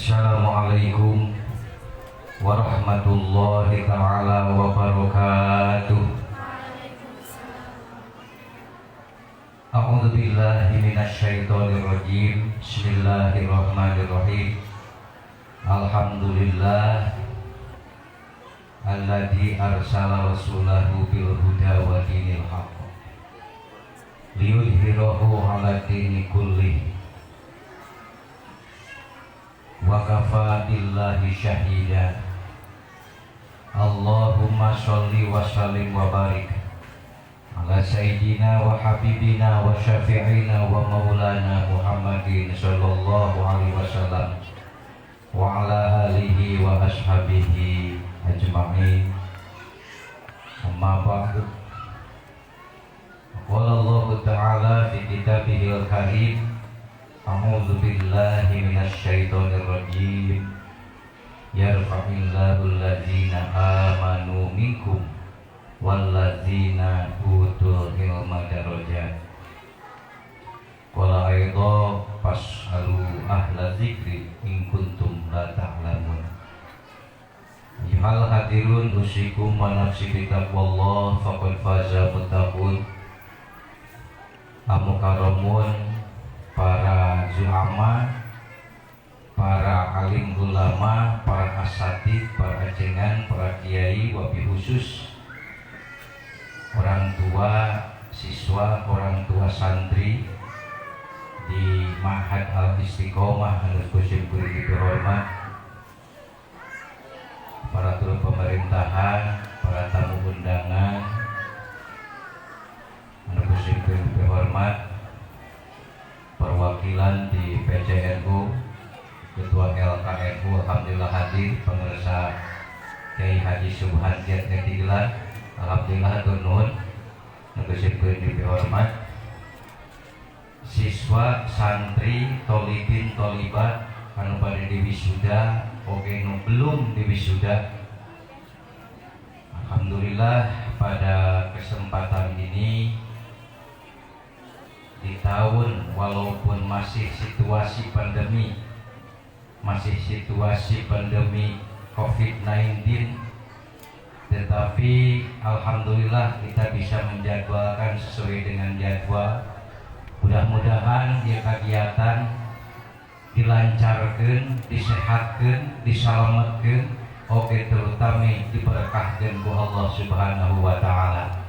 Assalamualaikum warahmatullahi ta'ala wabarakatuh. A'udzu billahi minasyaitonir rajim. Bismillahirrahmanirrahim. Alhamdulillah alladzi arsala rasulahu bil huda wa dinil haqq liyudhhirahu 'ala dini kullih wa kafa billahi syahida. Allahumma sholli wa sallim wa barik ala sayyidina wa habibina wa syafi'ina wa maulana Muhammadin sallallahu alaihi wasallam wa ala alihi wa ashabihi ajma'in. Amma ba'du. Qala Allah Ta'ala fi kitabihil karim, a'udzu billahi minasyaitonir rajim. Yarfa'illahu alladzina amanu minkum walladzina utul ilma darajat. Qala aidha fas'alu ahla dzikri in kuntum la ta'lamun. Ayyuhal hadirun usikum wa nafsi bitaqwallah faqad faza muttaqun. Amukaramun, para zulama, para alim ulama, para asatid, para ajengan, para kiai, wabil khusus orang tua siswa, orang tua santri di Ma'had Al-Istiqomah anu kusim kuring dihormat, para turun pemerintahan, para tamu undangan anu kusim kuring dihormat, perwakilan di PCNU, Ketua LKNU alhamdulillah hadir, pengusaha Kiai Haji Subhan Jat Netigelar alhamdulillah tunun negosikeun dihormat, siswa santri tolibin tolibat anu bade diwisuda oge nu belum diwisuda. Alhamdulillah pada kesempatan ini di tahun walaupun masih situasi pandemi COVID-19, tetapi alhamdulillah kita bisa menjadwalkan sesuai dengan jadwal. Mudah-mudahan dia kegiatan dilancarkan, disehatkan, diselamatkan, oke terutama diberkahkan ku Allah Subhanahu wa taala.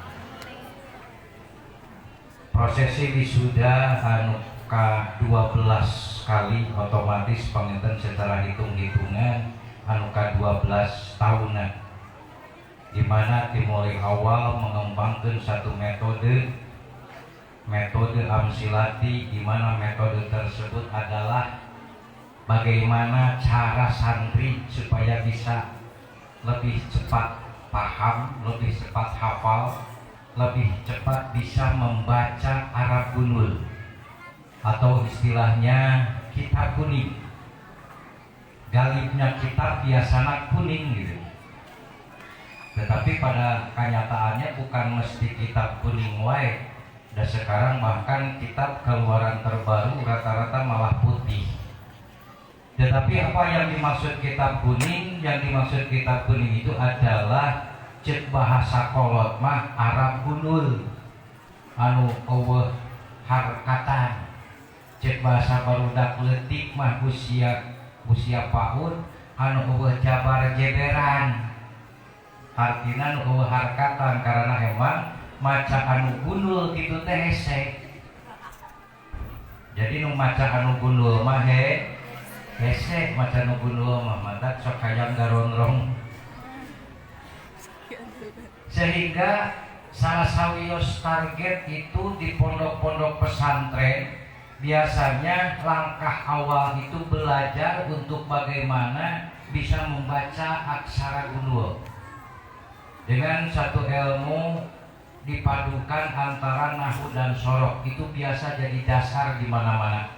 Prosesi wisuda anu ka-12 kali otomatis panginten secara hitung-hitungan anu ka-12 tahunan, di mana dimulai awal mengembangkan satu metode amsilati, di mana metode tersebut adalah bagaimana cara santri supaya bisa lebih cepat paham, lebih cepat hafal, lebih cepat bisa membaca Arab Gunul atau istilahnya kitab kuning. Galibnya kitab biasanya kuning gitu, tetapi pada kenyataannya bukan mesti kitab kuning wae. Dan sekarang bahkan kitab keluaran terbaru rata-rata malah putih. Tetapi apa yang dimaksud kitab kuning? Yang dimaksud kitab kuning itu adalah cek bahasa kolot mah Arab Gunul anu eueuh harkatan, cek bahasa barudak leutik mah usia PAUD anu eueuh jabar jeberan, artina anu eueuh harkatan karena emang maca anu gundul kitu teh hese. Jadi nu maca anu gundul mah hese, maca anu gundul mah matak sok hayang garonrong. Sehingga salah sawios target itu di pondok-pondok pesantren biasanya langkah awal itu belajar untuk bagaimana bisa membaca aksara gundul dengan satu ilmu dipadukan antara nahwu dan sorok. Itu biasa jadi dasar di mana-mana.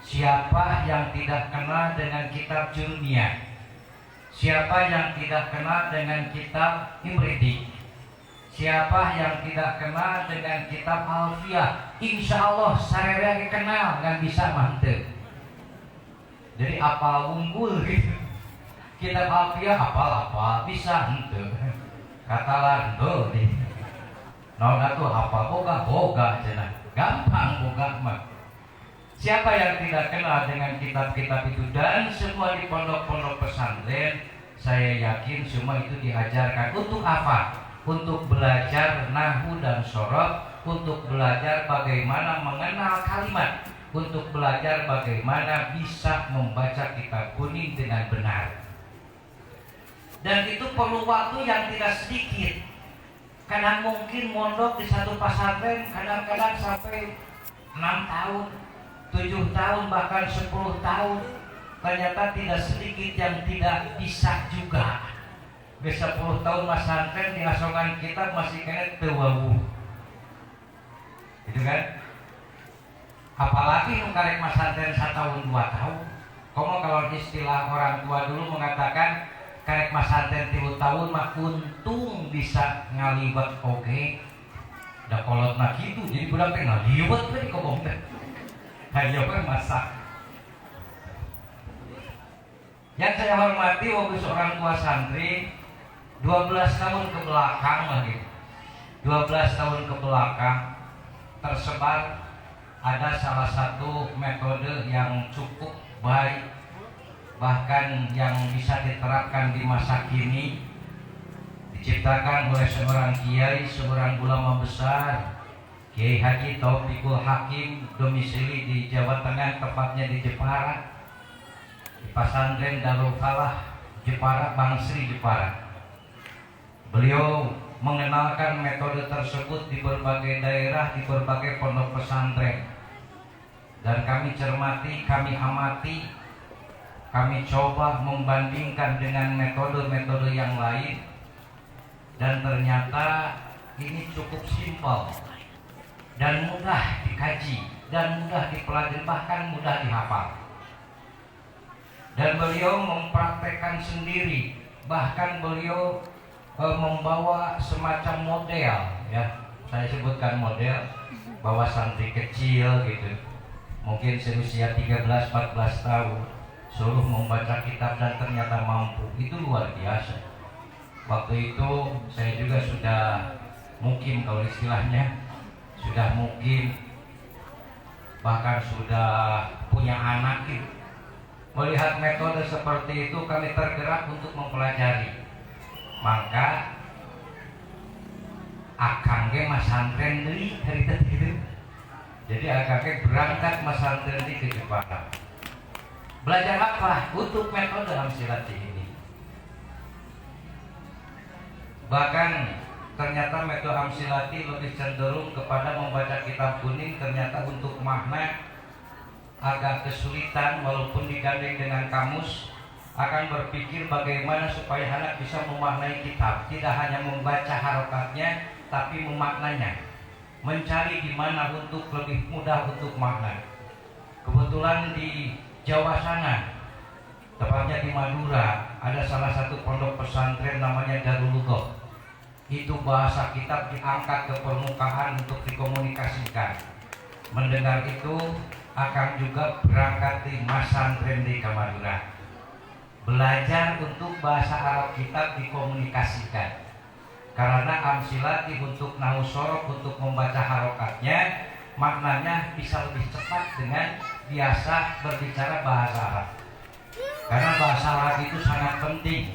Siapa yang tidak kenal dengan kitab Jurmiyah, siapa yang tidak kenal dengan kitab Imridi, siapa yang tidak kenal dengan kitab Alfiyah, insya Allah sarere kenal ngan bisa mantep. Jadi apal unggul gitu. Kitab Alfiah apal bisa henteu. Katalan henteu deh. Naon atuh hafal boga cenah. Gampang boga mah. Siapa yang tidak kenal dengan kitab-kitab itu, dan semua di pondok-pondok pesantren, saya yakin semua itu diajarkan untuk apa? Untuk belajar nahwu dan sorof, untuk belajar bagaimana mengenal kalimat, untuk belajar bagaimana bisa membaca kitab kuning dengan benar. Dan itu perlu waktu yang tidak sedikit. Kadang mungkin mondok di satu pesantren kadang-kadang sampai 6 tahun, 7 tahun, bahkan 10 tahun. Ternyata tidak sedikit yang tidak bisa juga. Bisa 10 tahun pesantren di asongan kitab masih kena tewawu. Gitu kan? Apalagi karek pesantren 1 tahun 2 tahun. Komo kalau istilah orang tua dulu mengatakan karek pesantren 3 tahun mah untung bisa ngaliwat oke. Da kolot mah kitu, jadi budak teh ngaliwat we di kobong teh. Hayo we masak. Yang saya hormati waktu seorang tua santri 12 tahun ke belakang lagi. 12 tahun ke belakang tersebar ada salah satu metode yang cukup baik, bahkan yang bisa diterapkan di masa kini, diciptakan oleh seorang kiai, seorang ulama besar, Kiai Haji Taufikul Hakim, domisili di Jawa Tengah, tepatnya di Jepara, di Pesantren Darul Falah Jepara, Bangsri Jepara. Beliau mengenalkan metode tersebut di berbagai daerah, di berbagai pondok pesantren, dan kami cermati, kami amati, kami coba membandingkan dengan metode-metode yang lain, dan ternyata ini cukup simpel dan mudah dikaji dan mudah dipelajari, bahkan mudah dihafal. Dan beliau mempraktekkan sendiri, bahkan beliau membawa semacam model, ya saya sebutkan model, bawa santri kecil gitu, mungkin seusia 13-14 tahun, suruh membaca kitab dan ternyata mampu. Itu luar biasa. Waktu itu saya juga sudah mukim, kalau istilahnya sudah mukim, bahkan sudah punya anak gitu. Melihat metode seperti itu kami tergerak untuk mempelajari. Maka akang ge masantren deui harita gitu. Jadi akang ge berangkat masantren di ke Jepara. Belajar apa? Untuk metode Amsilati ini. Bahkan ternyata metode Amsilati lebih cenderung kepada membaca kitab kuning. Ternyata untuk makna agak kesulitan, walaupun digandeng dengan kamus. Akan berpikir bagaimana supaya anak bisa memaknai kitab, tidak hanya membaca harokatnya, tapi memaknanya, mencari di mana untuk lebih mudah untuk makna. Kebetulan di Jawa sana, tepatnya di Madura, ada salah satu pondok pesantren namanya Darul Lughah. Itu bahasa kitab diangkat ke permukaan untuk dikomunikasikan. Mendengar itu, akan juga berangkat di masantren di Madura. Belajar untuk bahasa Arab kitab dikomunikasikan. Karena Amsilati untuk nahwu sorof, untuk membaca harokatnya, maknanya bisa lebih cepat dengan biasa berbicara bahasa Arab. Karena bahasa Arab itu sangat penting.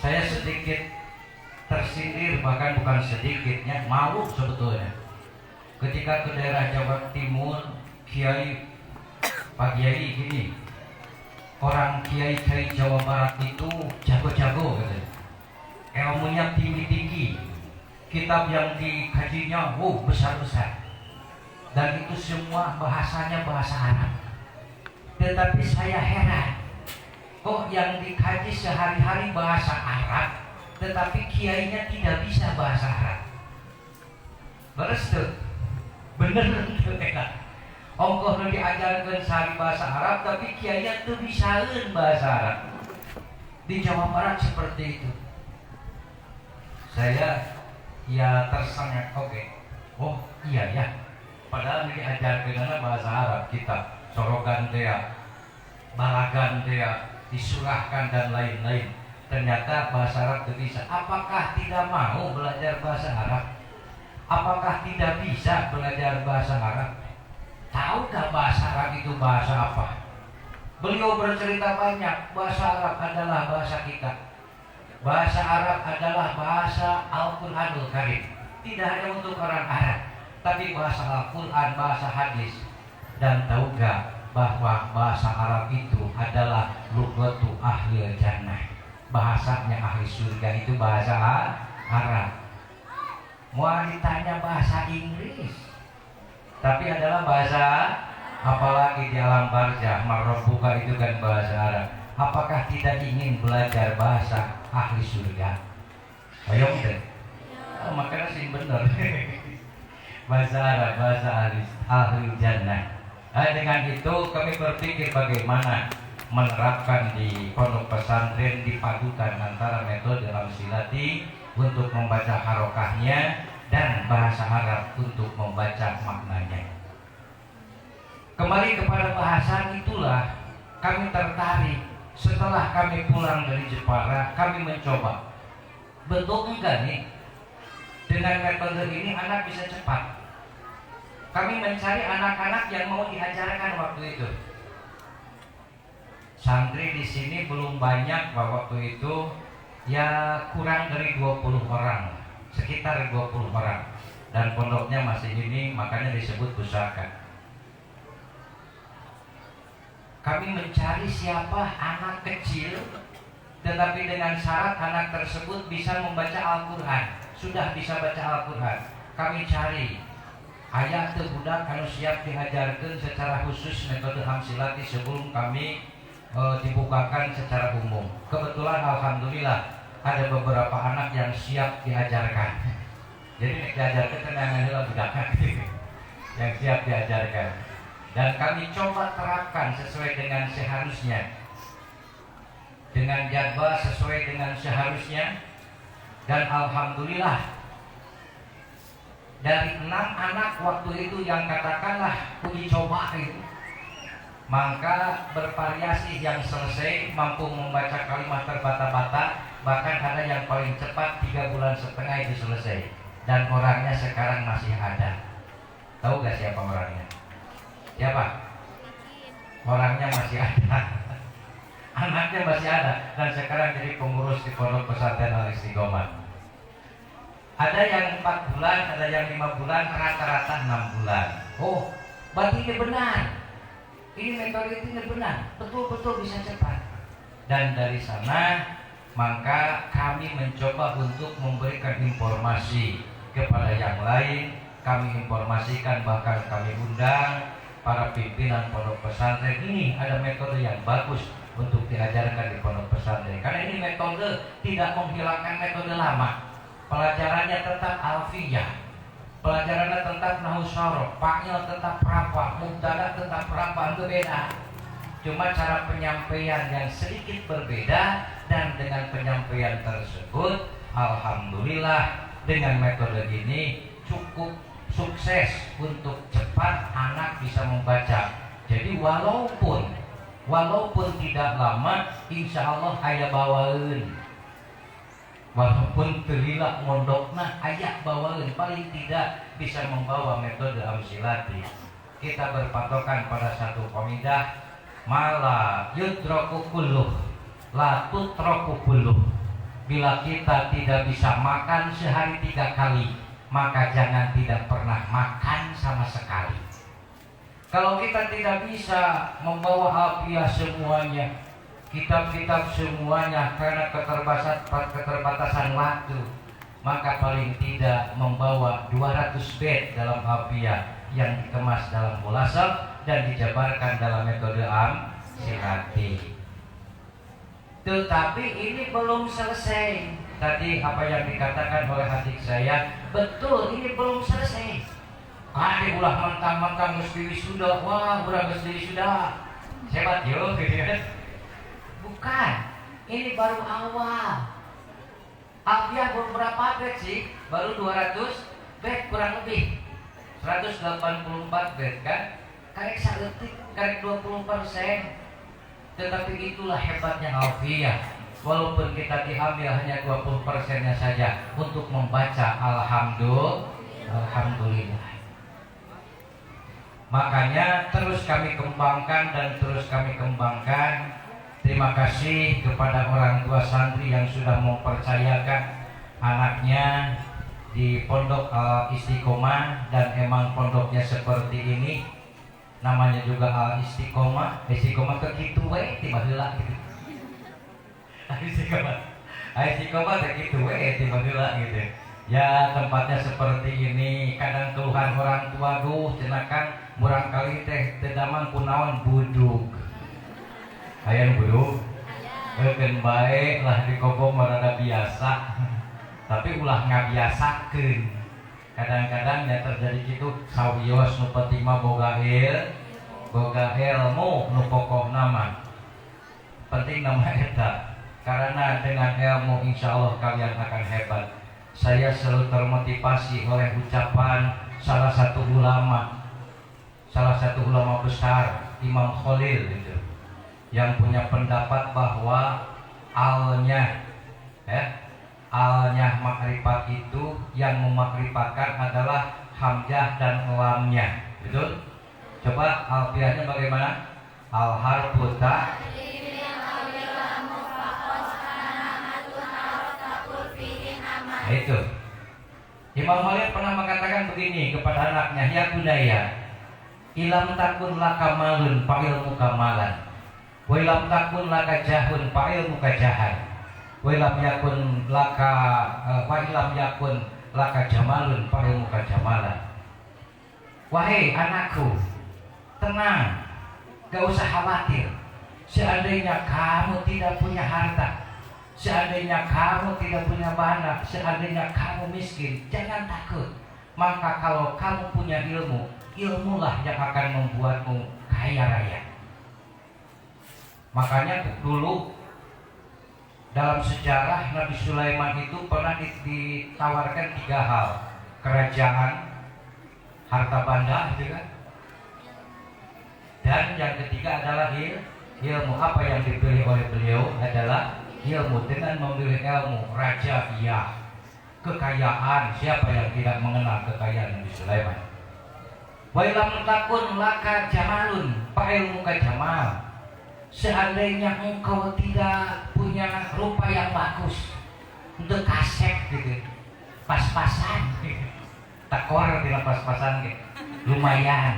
Saya sedikit tersindir, bahkan bukan sedikitnya, malu sebetulnya, ketika ke daerah Jawa Timur, Pak Kiai gini, orang kiai-kiai Jawa Barat itu jago-jago gitu. Ilmunya tinggi-tinggi, kitab yang dikajinya besar-besar, dan itu semua bahasanya bahasa Arab. Tetapi saya heran, kok yang dikaji sehari-hari bahasa Arab, tetapi kiainya tidak bisa bahasa Arab. Beres tuh, bener tuh kan? Ongkoh nu diajarkan sehari bahasa Arab, tapi kiainya tuh bisaeun bahasa Arab. Di Jawa Barat seperti itu. Saya ya tersengat, oke. Oh iya ya. Padahal diajarkan bahasa Arab kita. sorogan dia, balagan dia, disurahkan dan lain-lain. Ternyata bahasa Arab itu bisa. Apakah tidak mau belajar bahasa Arab? Apakah tidak bisa belajar bahasa Arab? Tahukah bahasa Arab itu bahasa apa? Beliau bercerita banyak. Bahasa Arab adalah bahasa kita. Bahasa Arab adalah bahasa Al-Quranul Karim. Tidak hanya untuk orang Arab, tapi bahasa Al-Quran, bahasa hadis. Dan tahu gak bahwa bahasa Arab itu adalah lughatu ahli jannah. Bahasanya ahli surga itu bahasa Arab. Mau ditanya bahasa Inggris, tapi adalah bahasa, apalagi di alam barzah, marabbuka itu kan bahasa Arab. Apakah tidak ingin belajar bahasa ahli surga? Ayo deh. Oh, makanya sih bener. Bahasa Arab, bahasa ahli jannah. Dengan itu kami berpikir bagaimana menerapkan di pondok pesantren, dipadukan antara metode amsilati untuk membaca harokahnya dan bahasa Arab untuk membaca maknanya. Kembali kepada bahasan itulah kami tertarik. Setelah kami pulang dari Jepara, kami mencoba, betul enggak nih dengan metode ini anak bisa cepat. Kami mencari anak-anak yang mau diajarkan waktu itu. Santri di sini belum banyak waktu itu, ya kurang dari 20 orang, sekitar 20 orang. Dan pondoknya masih ini, makanya disebut pusaka. Kami mencari siapa anak kecil, tetapi dengan syarat anak tersebut bisa membaca Al-Quran. Sudah bisa baca Al-Quran. Kami cari ayat budak anu siap diajarkan secara khusus metode amsilati sebelum kami dibukakan secara umum. Kebetulan alhamdulillah ada beberapa anak yang siap diajarkan. Jadi diajarkan tenang aja budaknya yang siap diajarkan. Dan kami coba terapkan sesuai dengan seharusnya, dengan jadwal sesuai dengan seharusnya. Dan alhamdulillah dari 6 anak waktu itu yang katakanlah uji coba itu, maka bervariasi yang selesai mampu membaca kalimat terbata-bata, bahkan ada yang paling cepat 3,5 bulan itu selesai. Dan orangnya sekarang masih ada. Tahu gak siapa orangnya? Siapa? Orangnya masih ada. Anaknya masih ada dan sekarang jadi pengurus di pondok pesantren Al-Istiqomah. Ada yang 4 bulan, ada yang 5 bulan, rata-rata 6 bulan. Oh, berarti ini benar. Ini metode ini benar, betul-betul bisa cepat. Dan dari sana maka kami mencoba untuk memberikan informasi kepada yang lain. Kami informasikan, bahkan kami undang para pimpinan pondok pesantren. Ini ada metode yang bagus untuk diajarkan di pondok pesantren, karena ini metode tidak menghilangkan metode lama. Pelajarannya tetap alfiyah, pelajarannya tetap nahwu syaraf, fa'il tetap rafa, mubtada tetap rafa, itu beda. Cuma cara penyampaian yang sedikit berbeda. Dan dengan penyampaian tersebut alhamdulillah dengan metode ini cukup sukses untuk cepat anak bisa membaca. Jadi walaupun tidak lama, insya Allah ayah bawain. Walaupun terlihat mondokna ayah bawain, paling tidak bisa membawa metode amsilati. Kita berpatokan pada satu qaidah, mala yudraku kulluh la tutraku kulluh. Bila kita tidak bisa makan sehari 3 kali, maka jangan tidak pernah makan sama sekali. Kalau kita tidak bisa membawa alfiah semuanya, kitab-kitab semuanya karena keterbatasan waktu, maka paling tidak membawa 200 bait dalam alfiah yang dikemas dalam mulasab dan dijabarkan dalam metode amsilati. Tetapi ini belum selesai. Tadi apa yang dikatakan oleh adik saya betul, ini belum selesai. Adik ulah mentang-mentang mesti wisuda, wah udah mesti wisuda, hebat yo, gitu kan? Bukan, ini baru awal. Alfiah berapa bait sih? Baru 200 bait kurang lebih, 184 bait kan? karek saeutik, karek 20%. Tetapi itulah hebatnya alfiyah. Walaupun kita diambil hanya 20%-nya saja untuk membaca alhamdulillah. Makanya terus kami kembangkan dan terus kami kembangkan. Terima kasih kepada orang tua santri yang sudah mempercayakan anaknya di pondok Istiqomah, dan emang pondoknya seperti ini. Namanya juga Istiqomah ke kitu we tiba heula gitu. Istiqomah ke kitu we tiba heula gitu. Ya tempatnya seperti ini. Kadang keluhan orang tua, duh cenakan murang kali teh tedaman kunaon budug. Aya budug. Eukeun bae lah di kobo marada biasa. Tapi ulah ngabiasakeun. Kadang-kadang ya terjadi gitu sawios nu penting mah boga ilmu nu pokok nama penting nama eta, karena dengan ilmu insya Allah kalian akan hebat. Saya selalu termotivasi oleh ucapan salah satu ulama besar, Imam Khalil gitu, yang punya pendapat bahwa alnya makrifat itu yang memakrifatkan adalah hamzah dan lamnya, betul? Coba alfiahnya bagaimana? Al harfu ta itu. Imam Khalil pernah mengatakan begini kepada anaknya, ya budaya, ilam takun laka malun fa ilmu kamalan, wa ilam takun laka jahun fa ilmu kajahan, wa ilam yakun laka jamalun fa ilmu kajamalan. Wahai anakku, tenang, gak usah khawatir. Seandainya kamu tidak punya harta, seandainya kamu tidak punya bana, seandainya kamu miskin, jangan takut. Maka kalau kamu punya ilmu, ilmulah yang akan membuatmu kaya raya. Makanya dulu dalam sejarah Nabi Sulaiman itu pernah ditawarkan 3 hal: kerajaan, harta benda, gitu kan? Dan yang ketiga adalah ilmu. Apa yang dipilih oleh beliau adalah ilmu. Dengan memilih ilmu, raja iya, kekayaan, siapa yang tidak mengenal kekayaan Nabi Sulaiman? Wa ilam takun laka jamalun fa ilmu kajamal. Seandainya engkau tidak punya rupa yang bagus untuk kasep gitu, pas-pasan gitu, takor tidak pas-pasan gitu, lumayan.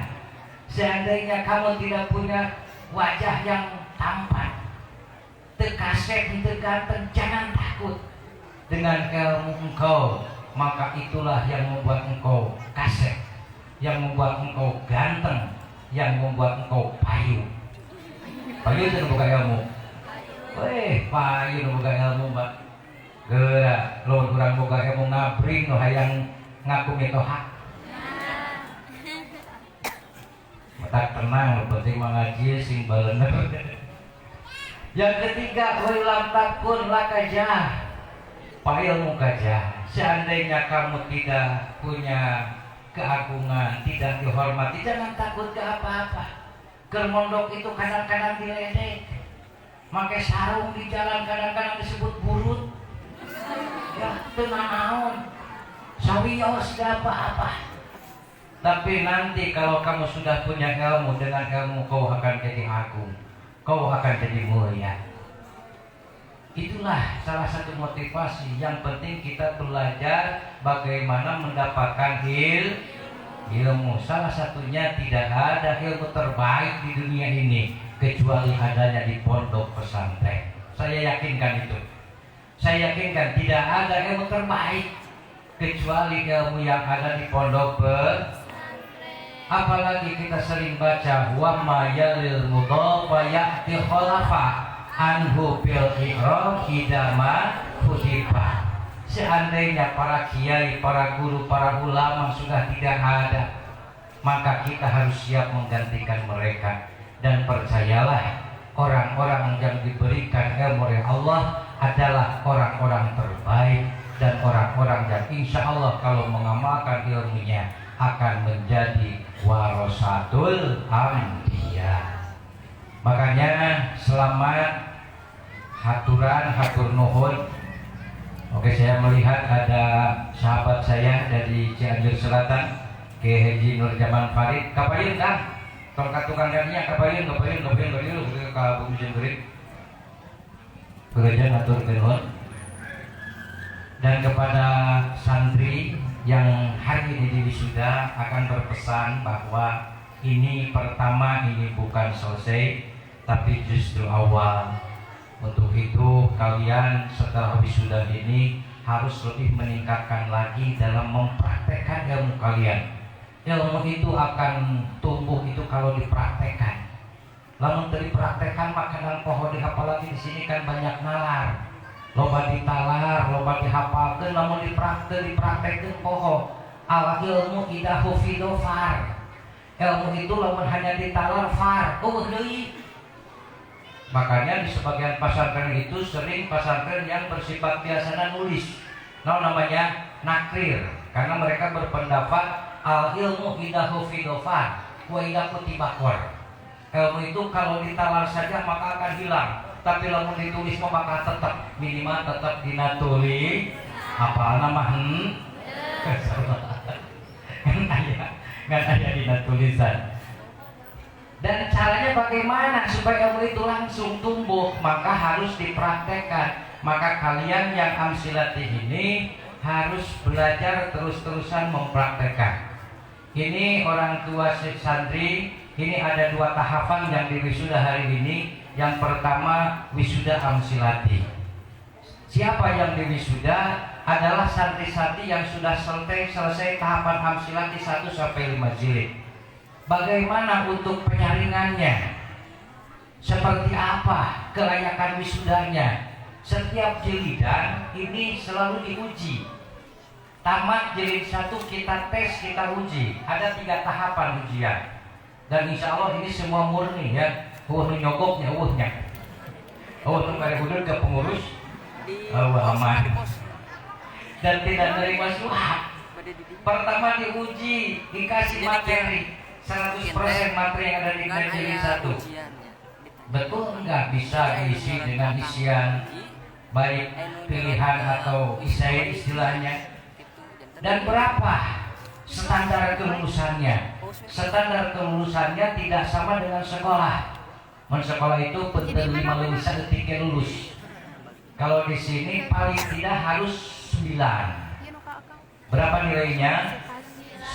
Seandainya kamu tidak punya wajah yang tampan, terkasep, terganteng, jangan takut. Dengan ilmu engkau, maka itulah yang membuat engkau kasep, yang membuat engkau ganteng, yang membuat engkau payu. Payu itu bukan ilmu. Weh, payu itu bukan ilmu, Mbak. Geura, lo kurang buka ilmu ngabring, lo hayang ngaku mitohak. Tak tenang, lo penting mengaji sing balener. Yang ketiga, wilam takun lakajah, ilmu kajah. Seandainya kamu tidak punya keagungan, tidak dihormati, jangan takut ke apa-apa. Kermondok itu kadang-kadang diledek, pakai sarung di jalan kadang-kadang disebut burut. Ya tenang naon, sawios gak apa-apa. Tapi nanti kalau kamu sudah punya ilmu, dengan ilmu kau akan jadi agung, kau akan jadi mulia. Itulah salah satu motivasi. Yang penting kita belajar bagaimana mendapatkan ilmu. Salah satunya tidak ada ilmu terbaik di dunia ini kecuali adanya di pondok pesantren. Saya yakinkan itu. Saya yakinkan tidak ada ilmu terbaik kecuali ilmu yang ada di pondok pesantren. Apalagi kita sering baca wa ma yalil mudhafa ya'ti khalafa anhu bil iqrar idama hudifa. Seandainya para kiai, para guru, para ulama sudah tidak ada, maka kita harus siap menggantikan mereka. Dan percayalah, orang-orang yang diberikan ilmu oleh Allah adalah orang-orang terbaik, dan orang-orang yang insya Allah kalau mengamalkan ilmunya akan menjadi warasatul anbiya. Makanya selamat haturan hatur nuhun. Oke, saya melihat ada sahabat saya dari Cianjur Selatan, Kiai Haji Nur Jaman Farid. Kapayin Kang, tongkat tukang gantinya kapayin ke Bumi Jenggerik. Bekerja ngatur nuhun. Dan kepada santri yang hari ini di wisuda akan berpesan bahwa ini pertama, ini bukan selesai, tapi justru awal. Untuk itu kalian setelah wisuda ini harus lebih meningkatkan lagi dalam mempraktekkan ilmu kalian. Ilmu itu akan tumbuh itu kalau dipraktekkan. Lalu dipraktekkan makanan pohon apalagi di sini kan banyak nalar. Loba ditalar, loba dihafalkeun, lamun dipraktekkeun pohon. Al ilmu idahu fidofar. Ilmu itu lamun hanya ditalar far, deui. Makanya di sebagian pesantren itu sering pesantren yang bersifat biasanya nulis, namanya nakrir, karena mereka berpendapat al ilmu idahu fidofar, wa idahu tibakor. Ilmu itu kalau ditalar saja maka akan hilang, tapi lamun ditulis maka tetap minimal tetap dinatuli apa nama kan ada dinatulisan. Dan caranya bagaimana supaya ilmu itu langsung tumbuh? Maka harus dipraktekkan. Maka kalian yang amsilati ini harus belajar terus-terusan mempraktekkan. Ini orang tua santri, ini ada 2 tahapan yang diwisuda hari ini. Yang pertama wisuda amsilati. Siapa yang diwisuda adalah santri-santri yang sudah selesai tahapan amsilati 1 sampai 5 jilid. Bagaimana untuk penyaringannya? Seperti apa kelayakan wisudanya? Setiap jilidan ini selalu diuji. Tamat jilid 1 kita tes, kita uji. Ada 3 tahapan ujian. Dan insya Allah ini semua murni ya. Nyogoknya, nu kare udun ke pengurus. Aman. Dan tidak menerima suap. Pertama diuji, dikasih materi. 100% materi yang ada di jilid 1. Betul enggak bisa diisi dengan isian baik pilihan atau isai istilahnya? Dan berapa standar kelulusannya? Standar kelulusannya tidak sama dengan sekolah. Sekolah itu penting 5 lulusan ketika lulus. Kalau di sini paling tidak harus 9. Berapa nilainya?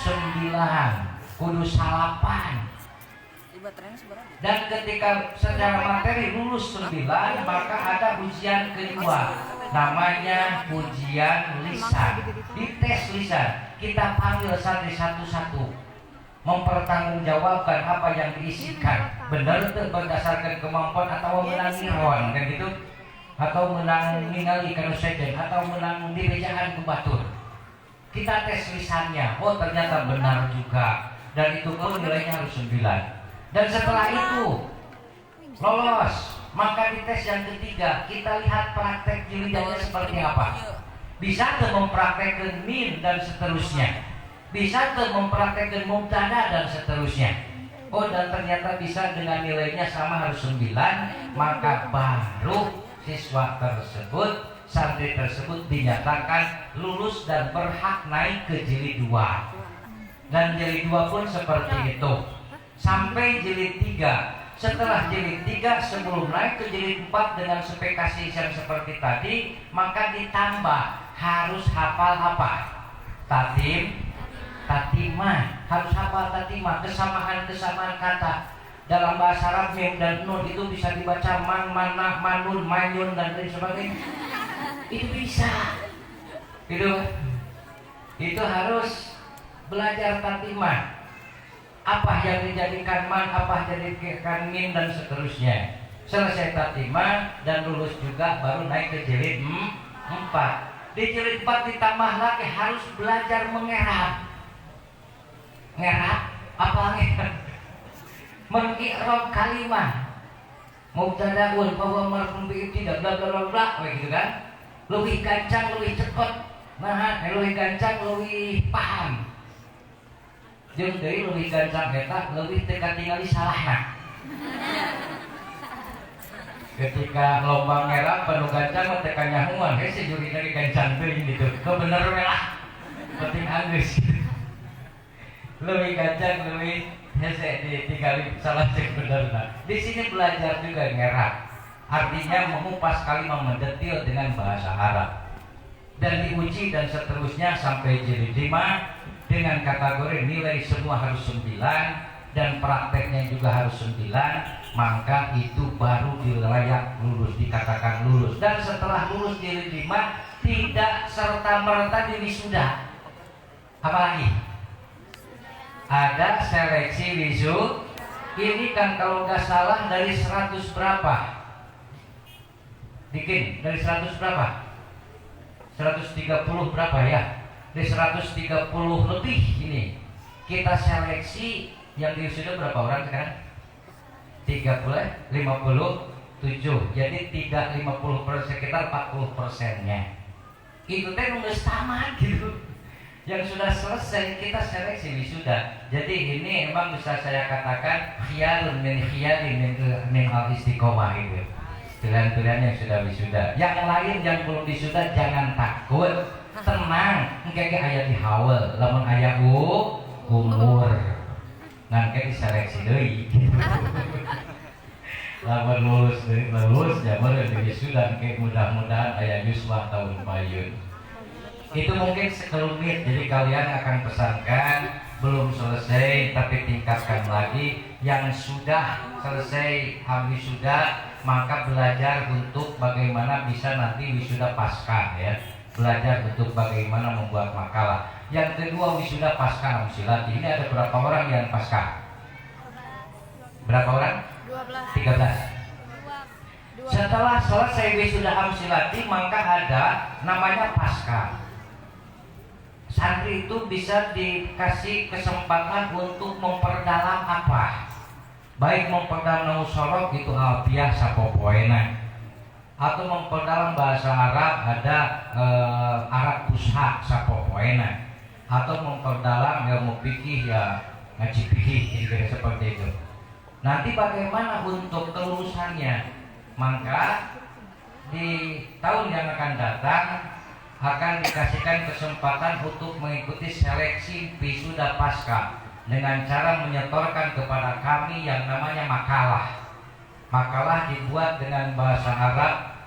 9. Kudu 8. Dan ketika secara materi lulus 9, maka ada ujian kedua, namanya ujian lisan. Dites lisan, kita panggil santri satu-satu, mempertanggungjawabkan apa yang diisikan, benar itu berdasarkan kemampuan atau menang nirawan kan gitu, atau menang ningali kanu sejen, atau menang dibejaan ke batur. Kita tes lisannya, oh ternyata benar juga. Dan itu pun nilainya harus 9. Dan setelah itu lolos, maka di tes yang ketiga kita lihat praktek jilidannya seperti apa. Bisa tuh mempraktekkan min dan seterusnya. Bisa tuh mempraktekkan mubtada dan seterusnya. Oh, dan ternyata bisa dengan nilainya sama harus 9, maka baru siswa tersebut, santri tersebut dinyatakan lulus dan berhak naik ke jilid 2. Dan jilid 2 pun seperti itu sampai jilid 3. Setelah jilid 3 sebelum naik ke jilid 4 dengan spesifikasi yang seperti tadi, maka ditambah harus hafal apa? Tatimah. Harus hafal tatimah, kesamaan kata. Dalam bahasa Arab mim dan nun itu bisa dibaca man, manah, manun, manyun dan lain sebagainya. Itu bisa. Itu harus belajar tatimah. Apa yang dijadikan man, apa yang dijadikan min dan seterusnya. Selesai tatimah dan lulus juga baru naik ke jilid 4. Di jilid 4 ditambah lagi harus belajar mengerap. Ngerap apa ngerap? Mengi'rab kalimat. Mubtadaun bahwa marfun bi ibtida bla bla bla bla gitu kan. Lebih gancang, lebih cepat. Nah, leuwih gancang leuwih paham. Jeung deui leuwih gancang eta leuwih teu katingali salahna. Ketika lomba merah penuh gancang teh kanyahuan hese juri dari gancang teuing gitu. Bener we lah. Penting anggeus. Leuwih gancang leuwih hese ditinggali salah cek benerna. Di sini belajar juga ngerah. Artinya mengupas kalimat mendetil dengan bahasa Arab. Dan diuji dan seterusnya sampai jilid 5 dengan kategori nilai semua harus 9 dan prakteknya juga harus 9, maka itu baru layak lulus, dikatakan lulus. Dan setelah lulus jilid 5 tidak serta-merta diwisuda. Apalagi? Ada seleksi wisuda. Ini kan kalau nggak salah dari 100 berapa? Bikin dari 100 berapa? 130 berapa ya? Dari 130 lebih ini kita seleksi yang diwisuda berapa orang sekarang? 57. Jadi tidak 50%, sekitar 40%-nya. Itu teh geus tamat gitu. Yang sudah selesai kita seleksi wisuda. Jadi ini memang bisa saya katakan khiyarun min al-istiqomah itu. Pilihan-pilihan yang sudah wisuda. Yang lain yang belum wisuda jangan takut, tenang. Engke aya di haweul, lamun aya umur. Nangke diseleksi deui. Lamun lulus jamur di wisuda engke mudah-mudahan aya yuswa tahun payun. Itu mungkin sekelumit, jadi kalian akan pesankan belum selesai tapi tingkatkan lagi. Yang sudah selesai wisuda maka belajar untuk bagaimana bisa nanti wisuda pasca ya, belajar untuk bagaimana membuat makalah. Yang kedua wisuda pasca Amsilati. Ini ada berapa orang yang pasca? Berapa orang? 13. Setelah selesai wisuda Amsilati maka ada namanya pasca. Santri itu bisa dikasih kesempatan untuk memperdalam apa? Baik memperdalam nausorok itu alfiah sapopoena, atau memperdalam bahasa Arab ada Arab Fusha sapopoena, atau memperdalam ilmu fikih ya ngaji fikih, jadi seperti itu. Nanti bagaimana untuk kelulusannya? Maka di tahun yang akan datang akan dikasihkan kesempatan untuk mengikuti seleksi wisuda pasca dengan cara menyetorkan kepada kami yang namanya makalah. Makalah dibuat dengan bahasa Arab,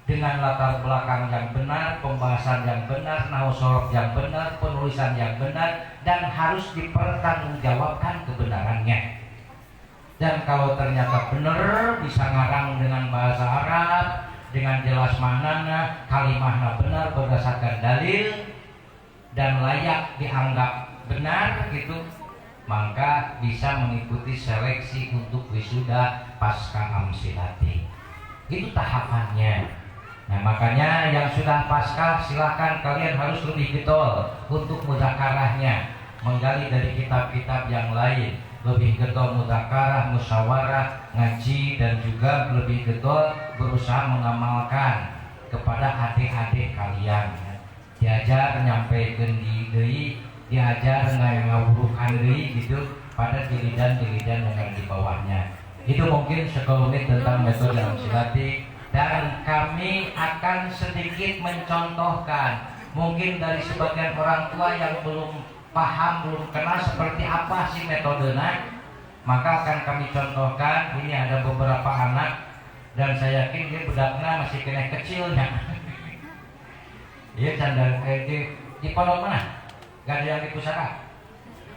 dengan latar belakang yang benar, pembahasan yang benar, nahwu yang benar, penulisan yang benar, dan harus dipertanggungjawabkan kebenarannya. Dan kalau ternyata benar, bisa ngarang dengan bahasa Arab, dengan jelas maknanya, kalimahnya benar berdasarkan dalil, dan layak dianggap benar gitu, maka bisa mengikuti seleksi untuk wisuda pasca Amsilati. Itu tahapannya. Nah makanya yang sudah pasca silahkan kalian harus lebih getol untuk mudzakarahnya, menggali dari kitab-kitab yang lain, lebih getol mudzakarah, musyawarah, ngaji, dan juga lebih getol berusaha mengamalkan kepada adik-adik kalian. Diajar nyampaikan di deui, diajar ngawurukan deui gitu pada jilidan-jilidan yang di bawahnya. Itu mungkin sekelumit tentang metode Amsilati, dan kami akan sedikit mencontohkan mungkin dari sebagian orang tua yang belum paham, belum kenal seperti apa sih metodenya, maka akan kami contohkan. Ini ada beberapa anak dan saya yakin dia budaknya masih kena kecilnya. Iya canda di pondok mana? Gak ada yang di pusaka?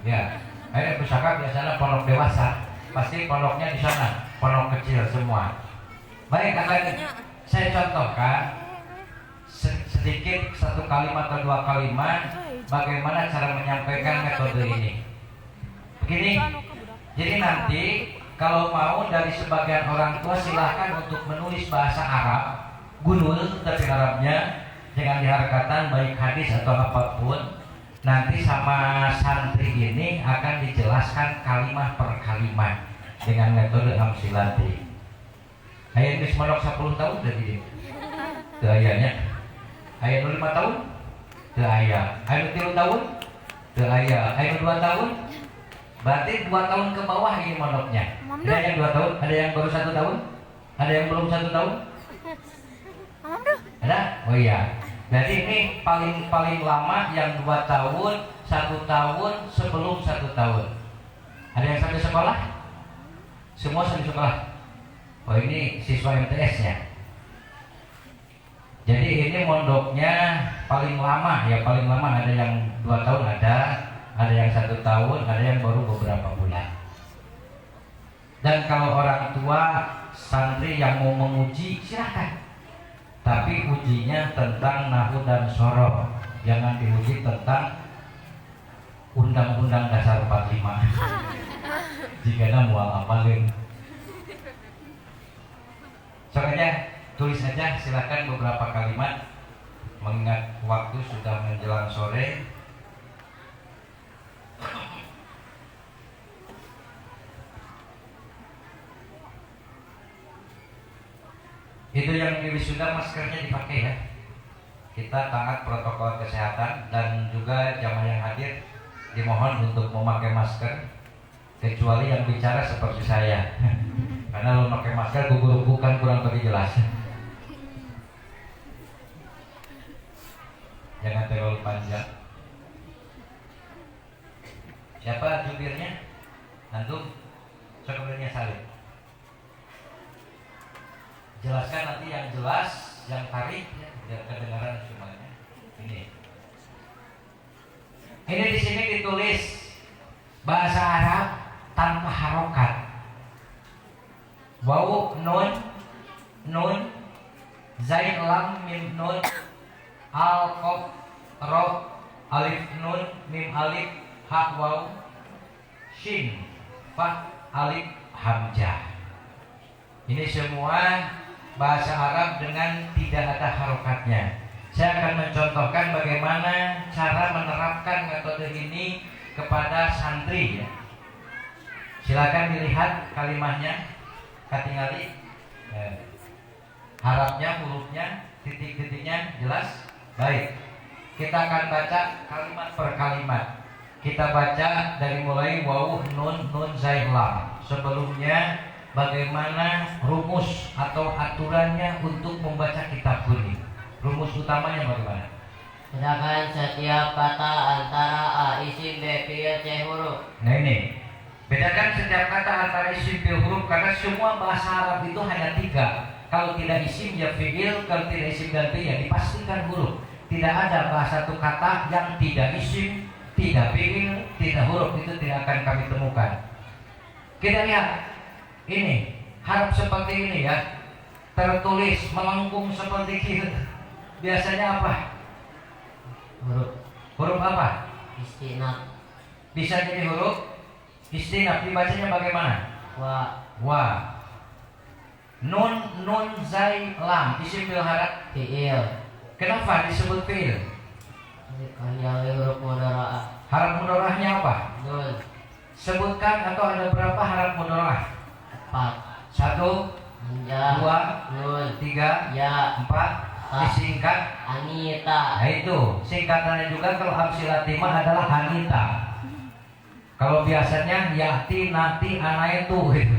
Ya, di pusaka biasanya pondok dewasa, pasti pondoknya di sana, pondok kecil semua. Baik, akan saya contohkan sedikit, satu kalimat atau dua kalimat bagaimana cara menyampaikan metode ini. Begini, jadi nanti kalau mau dari sebagian orang tua silahkan untuk menulis bahasa Arab, gunul tapi Arabnya dengan diharapkan baik hadis atau apapun. Nanti sama santri ini akan dijelaskan kalimat per kalimat dengan metode Amsilati. Ayat Bismillah 10 tahun jadi itu ayatnya. Ayat 5 tahun Teu aya. Anu 3 tahun? Teu aya. Anu 2 tahun? Berarti 2 tahun ke bawah ini mondoknya. Ada yang 2 tahun, ada yang baru 1 tahun, ada yang belum 1 tahun. Ada? Oh iya. Berarti ini paling lama yang 2 tahun, 1 tahun sebelum 1 tahun. Ada yang sampai sekolah? Semua sampai sekolah. Oh ini siswa MTS-nya. Jadi ini mondoknya paling lama ya, paling lama ada yang 2 tahun ada yang 1 tahun, ada yang baru beberapa bulan. Dan kalau orang tua santri yang mau menguji silakan. Tapi ujinya tentang nahwu dan soroh. Jangan diuji tentang Undang-Undang Dasar 45. Jika mual apalin. Soalnya tulis aja silakan beberapa kalimat, mengingat waktu sudah menjelang sore. Itu yang di wisuda maskernya dipakai ya. Kita taat protokol kesehatan dan juga jamaah yang hadir dimohon untuk memakai masker kecuali yang bicara seperti saya. Karena kalau pakai masker gugur-gugukan kurang lebih jelas. Jangan terlalu panjang. Siapa jubirnya? Antum? Sebenarnya salib. Jelaskan nanti yang jelas, yang tarik ya, biar kedengaran semuanya. Ini di sini ditulis bahasa Arab tanpa harokat. Wawu nun zain lam mim nun al qaf ro alif nun mim alif ha waw shin fa alif hamzah. Ini semua bahasa Arab dengan tidak ada harokatnya. Saya akan mencontohkan bagaimana cara menerapkan metode ini kepada santri ya. Silakan dilihat kalimatnya, katingali harapnya, hurufnya, titik-titiknya jelas. Baik, kita akan baca kalimat per kalimat. Kita baca dari mulai wawu nun zain lam. Sebelumnya bagaimana rumus atau aturannya untuk membaca kitab kuning. Rumus utamanya bagaimana? Bedakan setiap kata antara A, isim, B, fiil, C, huruf. Nah ini, bedakan setiap kata antara isim, fiil, huruf. Karena semua bahasa Arab itu hanya 3. Kalau tidak isim ya fiil, kalau tidak isim dan fiil ya dipastikan huruf. Tidak ada bahasa satu kata yang tidak isim, tidak fiil, tidak huruf. Itu tidak akan kami temukan. Kita lihat ini, harap seperti ini ya, tertulis melengkung seperti ini. Biasanya apa? Huruf apa? Istinaf. Bisa jadi huruf istinaf. Dibacanya bagaimana? Wa. Nun zai lam. Isim fiil harap Fiil. Kenapa disebut fiil? Hanya huruf mudhara'ah. Harap mudhara'ahnya apa? Nun. Sebutkan atau ada berapa harap mudhara'ah? 4. 1, Ya. 2, Nun. 3, Ya. 4. Disingkat Anita. Nah itu singkatannya juga kalau amsilati mah adalah Anita. Kalau biasanya yati nanti anak itu gitu.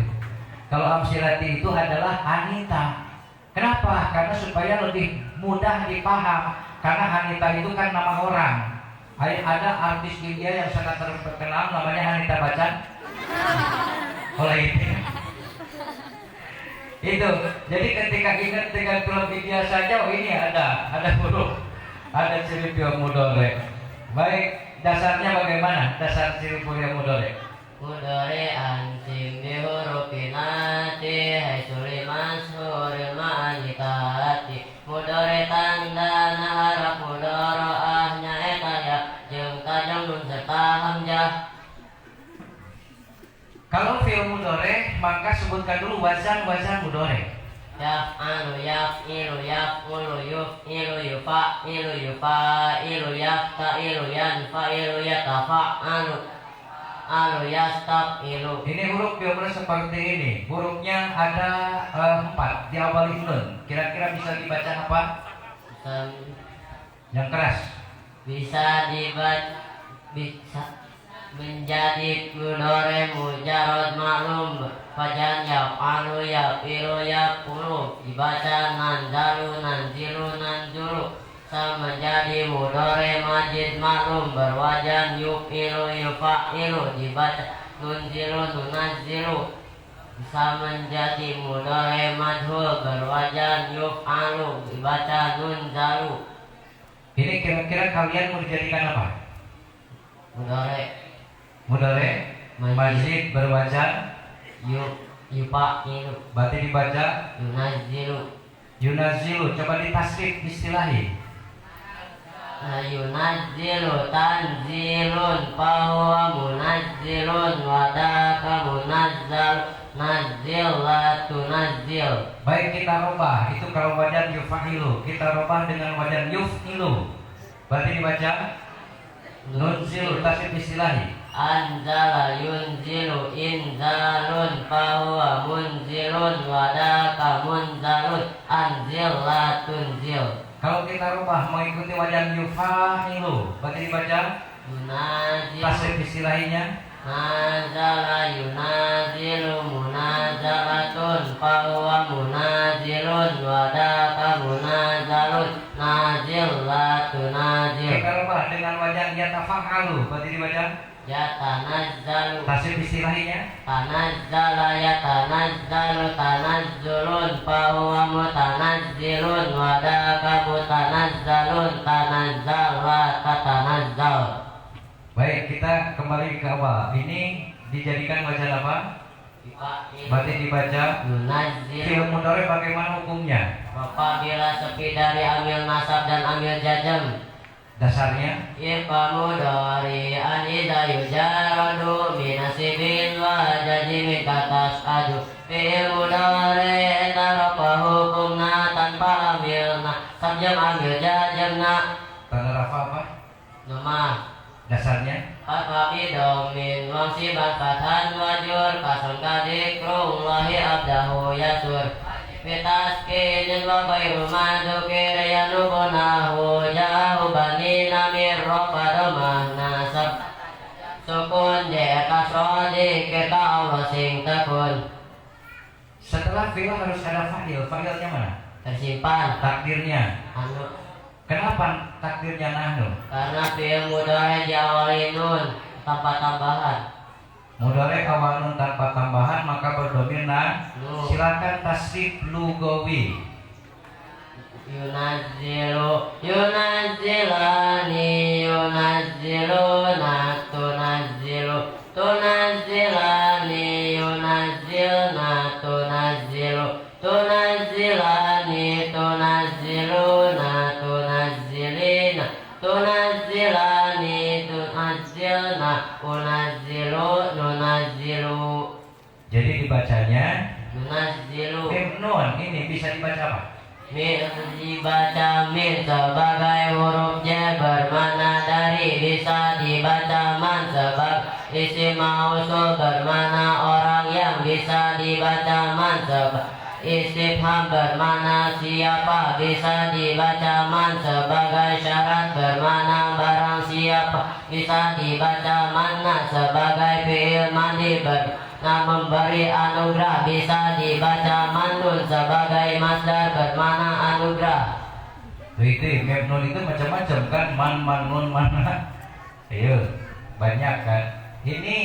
Kalau amsilati itu adalah Anita. Kenapa? Karena supaya lebih mudah dipaham. Karena Anita itu kan nama orang. Ada artis India yang sangat terkenal namanya Anita Bachchan. Oleh itu. Itu. Jadi ketika ingat dengan film India saja, oh ini ada huruf, ada ciri fi'il mudhari. Baik, dasarnya bagaimana? Dasar ciri fi'il mudhari. Mudhari ansim bi hurufin ati haitsul mashhuril ma'anitati. Mudhari tandana haraf mudhara'ahnya eta ya jeung tajam nun serta hamzah. Kalau fi'il mudhari maka sebutkan dulu wazan mudhari. Yaf'alu, yaf'ilu, yaf'ulu, yuf'ilu, yufa'ilu, yufa'ilu, yafta'ilu, yanfa'ilu, yatafa'alu, alu, yastaf'ilu. Ini huruf fi'il mudhari seperti ini. Hurufnya ada 4 diawali nun. Kira-kira bisa dibaca apa? Yang keras. bisa menjadi mudore mujarad maklum fajan yaf'alu yafilu yaf'ulu dibaca nanzalu nanzilu nanzulu sama menjadi mudore majid maklum berwajan yufilu yufa'ilu dibaca nunzilu nunazzilu bisa menjadi mudore majhul berwajan yuf'alu dibaca nunzalu. Ini kira-kira kalian mau dijadikan apa? Mudore majid berwajan yufa'ilu berarti dibaca yunazzilu. yunazilu. Coba ditasrif istilahi. Yunazzilu tanzilun fahuwa munazzilun wadaka munazzal nazzil tunazzil. Baik, kita rubah. Itu kalau wajan yufa'ilu, kita rubah dengan wajan yuf'ilu. Berarti dibaca nunzilu. Tasrif istilahi. Anzala yunzilu inzalun fahuwa munzilun wadaka munzalun anzil la tunzil. Kalau kita rubah mengikuti wajan yufa'ilu, berarti dibaca Yunazil tasrif istilahinya. nazala yunazilu munazalatun fahuwa munazilun wadaka munazalun nazil la tunazil. Kita rubah dengan wajan yatafa'alu, berarti dibaca Yatanazzalu tasrif istilahinya. tanazzala yatanazzalu tanazzulun fahuwa mutanazzilun wadaka mutanazzalun tanazzala tatanazzal. Baik, kita kembali ke awal. Ini dijadikan wajan apa? Berarti dibaca Yunazzil fi'il mudhari. Bagaimana hukumnya? apabila sepi dari amil nasab dan amil jazm. Dasarnya Iqamu dari anida yujaradu minasibin wa jazimin katas adu fi'il mudhari tarafa hukumna tanpa amilna sabjam amil jazmna. tanda rafa apa? Nama Dasarnya Fatwabi domin wangsiban fathan wajur kasun kadikrullahi abdahu yasur Fitaskinin wa bayru madukir yanubunahu jauh bani namir ropadomah nasab sukun kasro dikir ka Allah sing tekun. setelah fi'il harus ada fa'il. Fa'ilnya mana? Tersimpan Takdirnya. Kenapa takdirnya nahnu? karena fi'il mudhari diawali nun tanpa tambahan. Mudhari awal nun tanpa tambahan maka berdomir nah. Nun. Silakan tasrif lugawi. Yunazzilu yunazzilani yunazziluna tunazzilu tunazzilani yunazzilna tunazzilu tunazzilani tunazziluna tunazzilina tunazzilani tunazzilna unazzilu nunazzilu. Jadi dibacanya Yunazzilu mim nun. Ini bisa dibaca apa? dibaca min sebagai huruf j bermakna dari, bisa dibaca man sebagai isim mausul bermakna orang yang, bisa dibaca man sebagai istifham bermakna siapa, bisa dibaca man sebagai syarat bermakna barang siapa, bisa dibaca manna sebagai fi'il mandi memberi anugerah, bisa dibaca manun sebagai masdar bermakna anugerah. Itu mim nun itu macam-macam kan, man nun mana. Ayo, banyak kan. Ini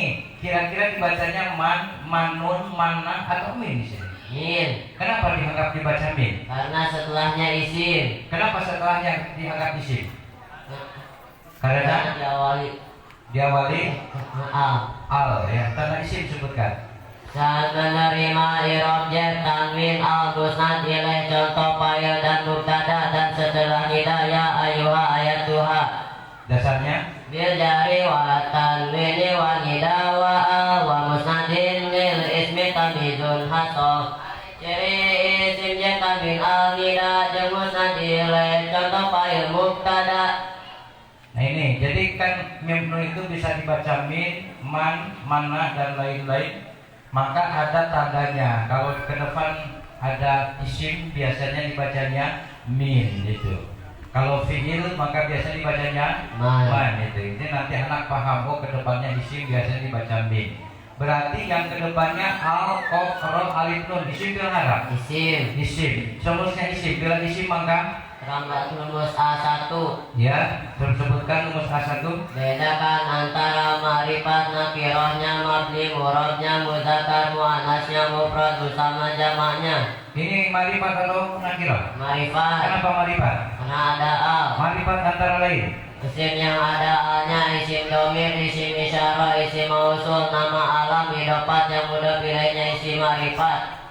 kira-kira dibacanya man nun mana atau min di sini? Min. Kenapa dianggap dibaca min? Karena setelahnya isim. Kenapa setelahnya dianggap isim? Karena diawali al ya, tanda isim sebutkan. Saat menerima i'rab jar tanwin al musnad ilaih, contoh fa'il dan mubtada, dan setelah hidayah ayuha ayat tuha. Dasarnya Bil jari wa tanwini wa nida wa al wa musnadin lil ismi tamizun hasol. Ciri isim jar tanwin al nida jeung musnad ilaih, contoh fa'il mubtada. Nah ini, jadi kan mim nun itu bisa dibaca min, man, mana dan lain-lain. Maka ada tandanya. Kalau ke depan ada isim biasanya dibacanya min gitu. Kalau fiil maka biasanya dibacanya man itu. Ini nanti anak paham, oh kedepannya isim biasanya dibaca min. Berarti yang kedepannya al, kof, ro, alif, nun. Isim bila harap? Isim. Semuanya isim. Bila isim maka? Rumus A1. Ya, sebutkan rumus A1. Bedakan antara ma'rifat nakirohnya, mabni murabnya, muzakkar muannasnya, mufrad bersama jamaknya. Ini ma'rifat atau nakirah? Ma'rifat. Kenapa ma'rifat? Karena ada al. Ma'rifat antara lain. Isim yang ada a-nya, isim domir, isim isyarah, isim mausul, nama alam, idofat yang mudah pilihnya isim ma'rifat.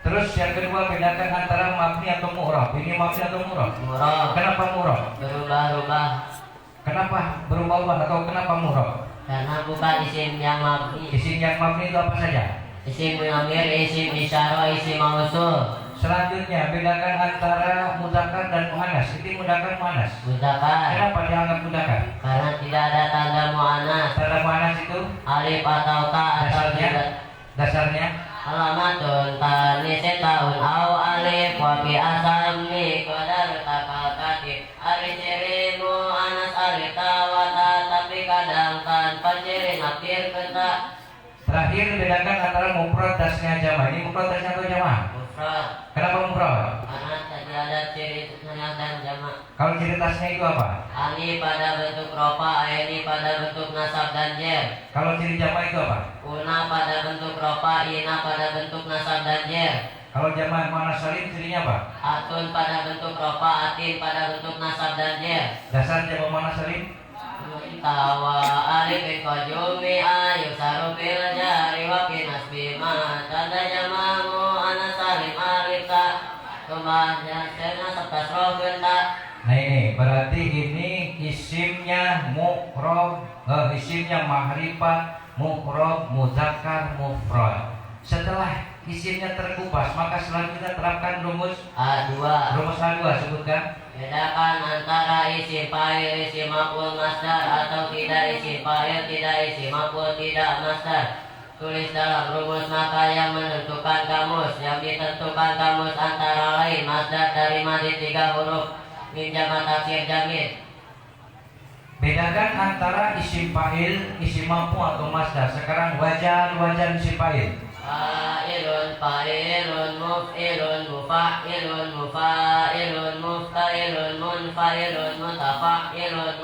Terus yang kedua bedakan antara mabni atau mu'rab. Ini mabni atau mu'rab? Murab. Kenapa mu'rab? Berubah-ubah. Kenapa berubah-ubah atau kenapa mu'rab? Karena bukan isim yang mabni. Isim yang mabni itu apa saja? Isim domir, isim isyarah, isim mausul. Selanjutnya bedakan antara muzakkar dan muannas. Ini muzakkar muannas. Muzakkar. Kenapa dianggap muzakkar? Karena tidak ada tanda muannas. Tanda muannas itu Alif atau ta atau dasarnya tidak. dasarnya Alamatun tanisin taun au alif wa fi asami qadar takakati alif ciri muannas alif tawata tapi kadang tanpa ciri nakir kata. terakhir bedakan antara mufrad dasnya jama'. Ini mufrad dasnya atau jama'? Mufrad. Kenapa mufrad? Karena tidak ada ciri tasnya dan jamak. Kalau ciri tasnya itu apa? Ali pada bentuk rofa, ini pada bentuk nasab dan jer. Kalau ciri jama' itu apa? Una pada bentuk rofa, ina pada bentuk nasab dan jer. Kalau jama' muannas salim cirinya apa? Atun pada bentuk rofa, atin pada bentuk nasab dan jer. Dasar jama' muannas salim? Tawa alif kojumi ayu sarufil jari wakin asbima tanda jamamu anas salim alif tak kemahnya sena serta srofil tak. Nah ini berarti ini isimnya mu'rab, isimnya mahrifat, mu'rab, muzakkar, mufrad. Setelah isimnya terkupas maka selanjutnya terapkan rumus A2. Rumus A2 sebutkan. Bedakan antara isim fa'il, isim maf'ul, masdar atau tidak isim fa'il, tidak isim maf'ul, tidak masdar. Tulis dalam rumus maka yang menentukan kamus. Yang ditentukan kamus antara lain masdar dari madhi 3 huruf min jama' taksir jamid. Bedakan antara isim fa'il, isim maf'ul atau masdar. Sekarang wajan isim fa'il. Fa'ilun, fa'ilun, muf'ilun, mufa'ilun, mufa'ilun, mufta'ilun, munfa'ilun, mutafa'ilun,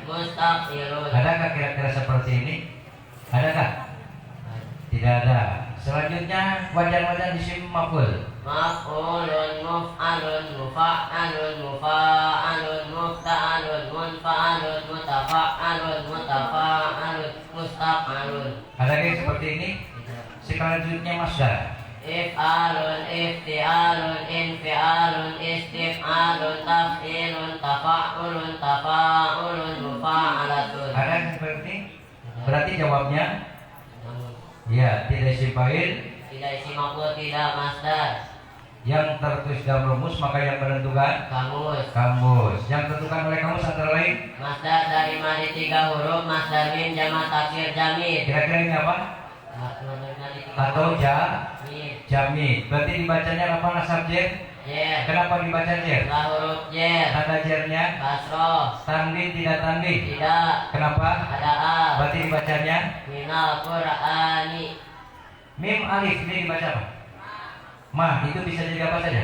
mustaf'ilun. Adakah kira-kira seperti ini? Adakah? Tidak ada. Selanjutnya wajan isim maf'ul. Maf'ulun, muf'alun, mufa'alun, mufa'alun, mufta'alun, munfa'alun, mutafa'alun, mutafa'alun, mustaf'alun. Adakah seperti ini? Selanjutnya masdar. If'alun, ifti'alun, infi'alun, istif'alun, taf'ilun, tafa'ulun, tafa'ulun, mufa'alatun. Ada yang seperti ini? Berarti jawabnya ya, tidak isim fa'il, tidak isim maf'ul, tidak masdar. Yang tertulis dalam rumus maka yang menentukan Kamus. Yang tentukan oleh kamus antara lain Masdar dari madhi 3 huruf, masdar min jama' taksir jamid. kira-kira ini apa? Atau jamid. Berarti dibacanya apa nasab jer? Jer. Kenapa dibaca jer? Setelah huruf jer. Tanda jernya Kasroh. tanwin tidak tanwin. Tidak. Kenapa? Ada al. Berarti dibacanya Minal Qur'ani. mim alif. Ini dibaca apa? Ma. Itu bisa jadi apa saja?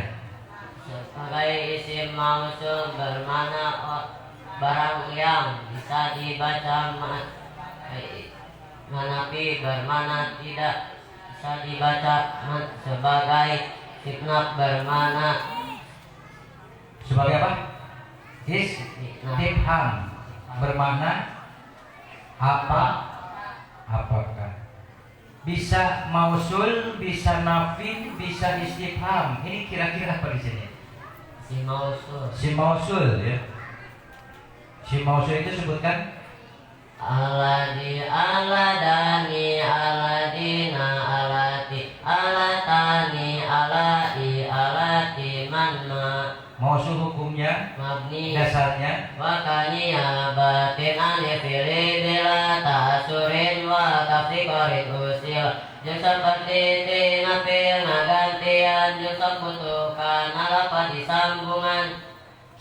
Sebagai isim mausul bermakna barang yang bisa dibaca manafi bermakna tidak bisa dibaca sebagai istifham bermakna Sebagai apa? Istifham bermakna apa? Apakah? Bisa mausul, bisa nafi, bisa istifham. Ini kira-kira apa di sini? si mausul. Si mausul ya. Si mausul itu sebutkan Aladi aladani aladina alati alatani alai alati manma. mausul hukumnya, Mabni dasarnya wakaniya batin anifili bila ta'asurin wa tafsikorin usil. Seperti tinapil nagantian Yusuf butuhkan alapan disambungan.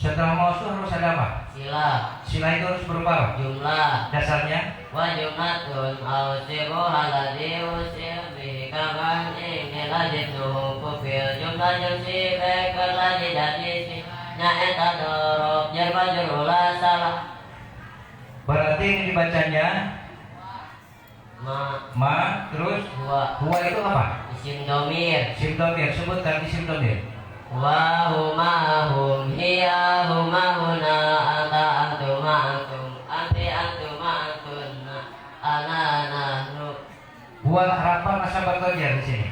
Setelah mausul harus ada apa? Sila. Sila itu harus berupa apa? Jumlah. Dasarnya Wa jumlatun ausibu haladhi usil bihi kaman ingilajidnuhu kufil jumlah jumsi bekal lagi jadi si nya'eta dorob jerba salah. berarti ini dibacanya Ma terus huwa huwa itu apa? isim domir. Isim domir, sebutkan isim domir. Wa huma hum hiya huma huna anta antuma antum anti antuma antunna ana nahnu. Huwa rafa masa bertojar di sini.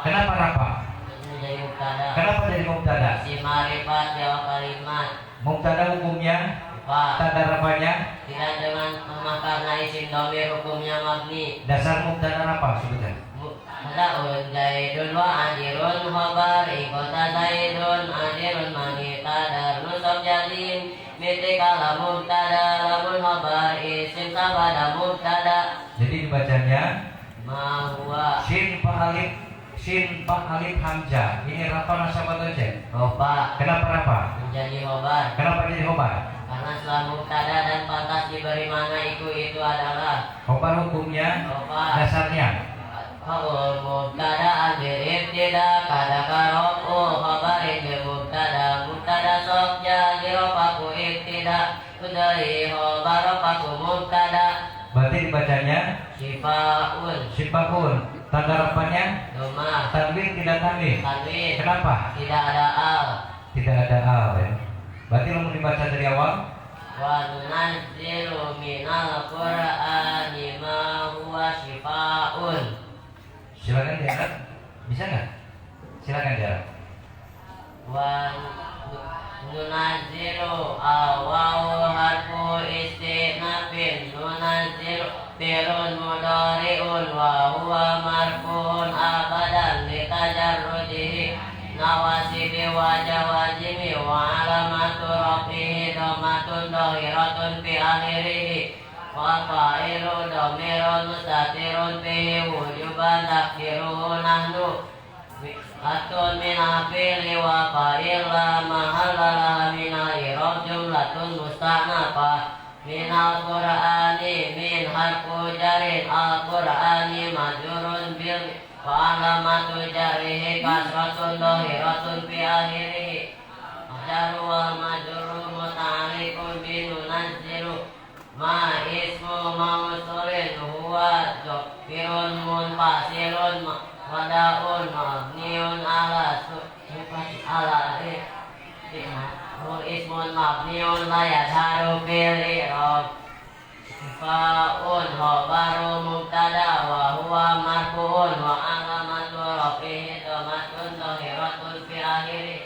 Kenapa rafa? Menjadi mubtada. Kenapa jadi mubtada? Si marifat jawab kalimat. Mubtada hukumnya Pak, tanda rafanya tidak dengan karena isim domir hukumnya mabni. dasar mubtada apa sebutkan? Mubtadaun zaidun wa adirun khobar ikota zaidun adirun manita darun sobjadin miti kala mubtada lamun khobar isim sabada mubtada. Jadi dibacanya Ma huwa sin fa alif hamzah. Ini rafa masa bertojar. rofa Kenapa rafa? menjadi khobar Kenapa jadi khobar? karena setelah mubtada dan pantas diberi mana itu adalah Khobar hukumnya rofa. dasarnya Khabar mubtada bil ibtida kada karofu khabarin bil mubtada sok jadi rofaku ibtida kudari khabar rofaku mubtada. berarti dibacanya Sifaun sifaun. Tanda rafanya domah tanwin tidak tanwin. tanwin Kenapa? tidak ada al. Tidak ada al ya. Berarti mau dibaca dari awal. Wa nunazzilu minal qur'ani ma huwa sifaun. Silakan diangkat. Bisa nggak? Silakan diangkat. Wa nunazzilu awaw harfu istinafin nunazzilu firun mudari'un wa huwa marfu'un abadan litajarrudihi nawasibi wa jawazimi wa alamatu rafihi dhammatun dhahiratun fi akhirihi wa fa'ilu dhamirun mustatirun fihi wujuban takdiruhu nahnu atun min afili wa fa'ila mahallala minal irob jumlatun musta'nafah minal qur'ani min harfu jarin al-qur'ani majurun bil wa alamatu jarihi kasratun dhahiratun fi akhirihi jaru wa majuru muta'alikun binunazzilu ma ismu mausulin huwa firun munfasilun wadaun mabniun ala ala ismun mabniun la yadharu fil i'rab fa'un khabaru mubtada wa huwa marfu'un wa alamatu rafihi dhammatun dhahiratun fi akhirih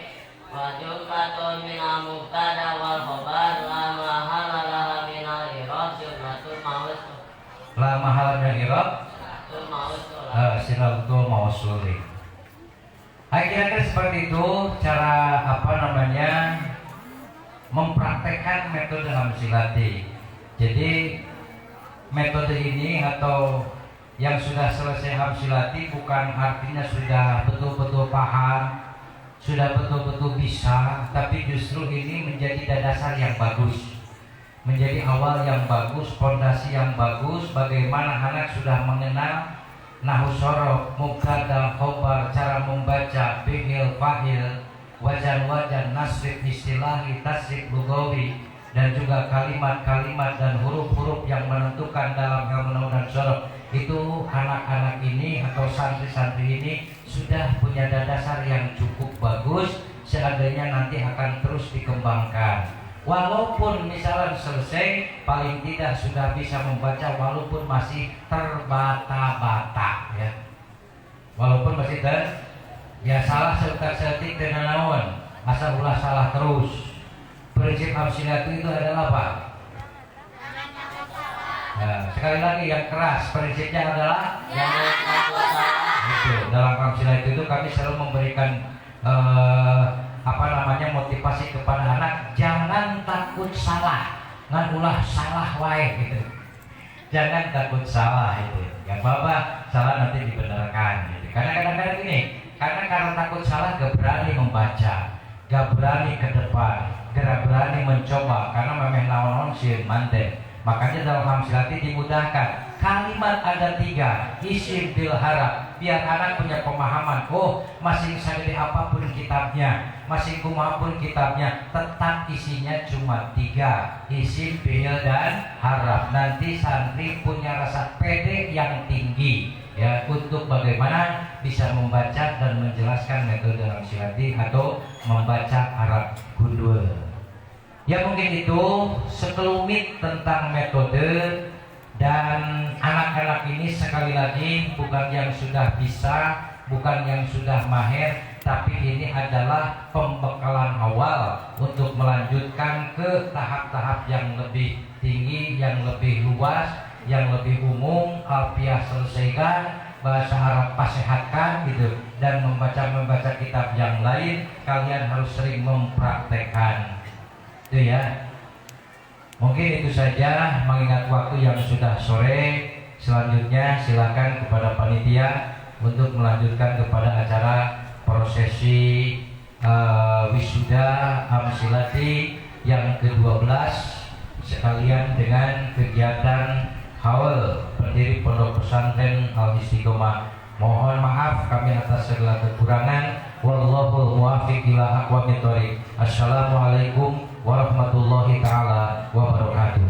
wa jumlatun minal mubtada wal khabar la mahalla laha minal i'rab jumlatun mausul La mahala min i'rab mausul. Silatul mausuli. Kira-kira seperti itu cara mempraktekkan metode hamzilati. Jadi metode ini atau yang sudah selesai hamzilati bukan artinya sudah betul-betul paham, sudah betul-betul bisa, tapi justru ini menjadi dasar yang bagus, menjadi awal yang bagus, fondasi yang bagus. Bagaimana anak sudah mengenal nahu sorof, mubtada, khobar, cara membaca, fi'il, fa'il, wajan-wajan, nasrif istilahi, tasrif lugawi, dan juga kalimat-kalimat dan huruf-huruf yang menentukan dalam ilmu nahu dan sorof. Itu anak-anak ini atau santri-santri ini sudah punya dasar yang cukup bagus, seandainya nanti akan terus dikembangkan. Walaupun misalnya selesai, paling tidak sudah bisa membaca walaupun masih terbata-bata ya. Walaupun masih salah setik dan naon, asal ulah salah terus. Prinsip hamzilati itu adalah apa? Nah, sekali lagi yang keras, prinsipnya adalah Jangan takut salah. itu. Dalam hamzilati itu kami selalu memberikan motivasi kepada anak, jangan takut salah, ngan ulah salah wae gitu. Jangan takut salah itu. Yang bapak salah nanti dibenarkan gitu. Karena kadang-kadang gini, karena takut salah gak berani membaca, gak berani ke depan. gerak berani mencoba karena memang naon-naon sieun manten. Makanya dalam Hamsilati dimudahkan kalimat ada 3 isim bil harap biar anak punya pemahaman. Oh, masing segede apapun kitabnya, masing kumaha pun kitabnya, tetap isinya cuma 3 isim bil dan harap. Nanti santri punya rasa pede yang tinggi ya untuk bagaimana bisa membaca dan menjelaskan metode Hamsilati atau membaca Arab gundul. Ya mungkin itu sekelumit tentang metode. Dan anak-anak ini sekali lagi bukan yang sudah bisa, bukan yang sudah mahir, tapi ini adalah pembekalan awal untuk melanjutkan ke tahap-tahap yang lebih tinggi, yang lebih luas, yang lebih umum. Alfiah selesaikan, bahasa Arab pasehatkan gitu, dan membaca kitab yang lain. Kalian harus sering mempraktekkan itu ya. Mungkin itu saja, mengingat waktu yang sudah sore. Selanjutnya silakan kepada panitia untuk melanjutkan kepada acara prosesi wisuda Hamsilati yang ke-12 sekalian dengan kegiatan haul pendiri Pondok Pesantren Al Istiqomah. Mohon maaf kami atas segala kekurangan. Wallahul muwaffiq ila aqwamit thoriq. Assalamualaikum warahmatullahi taala wabarakatuh.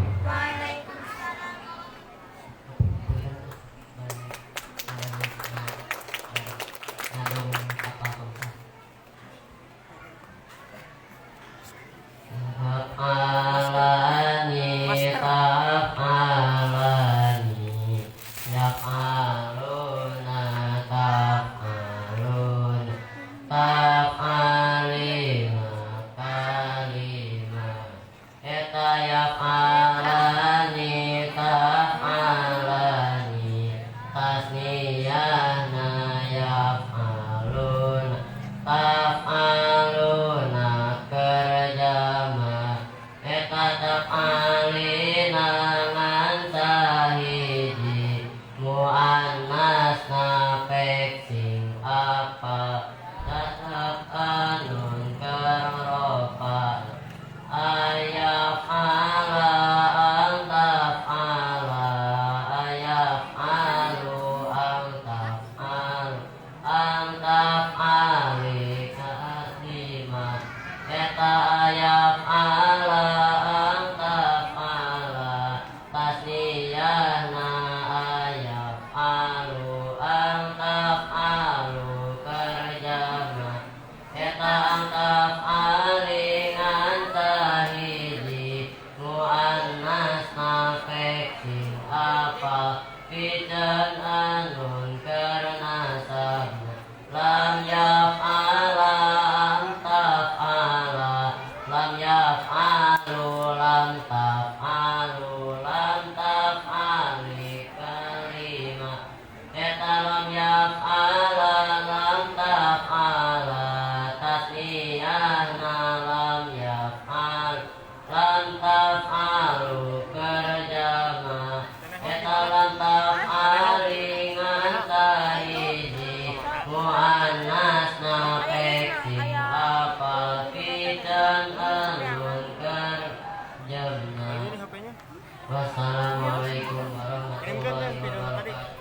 Wassalamualaikum warahmatullahi wabarakatuh.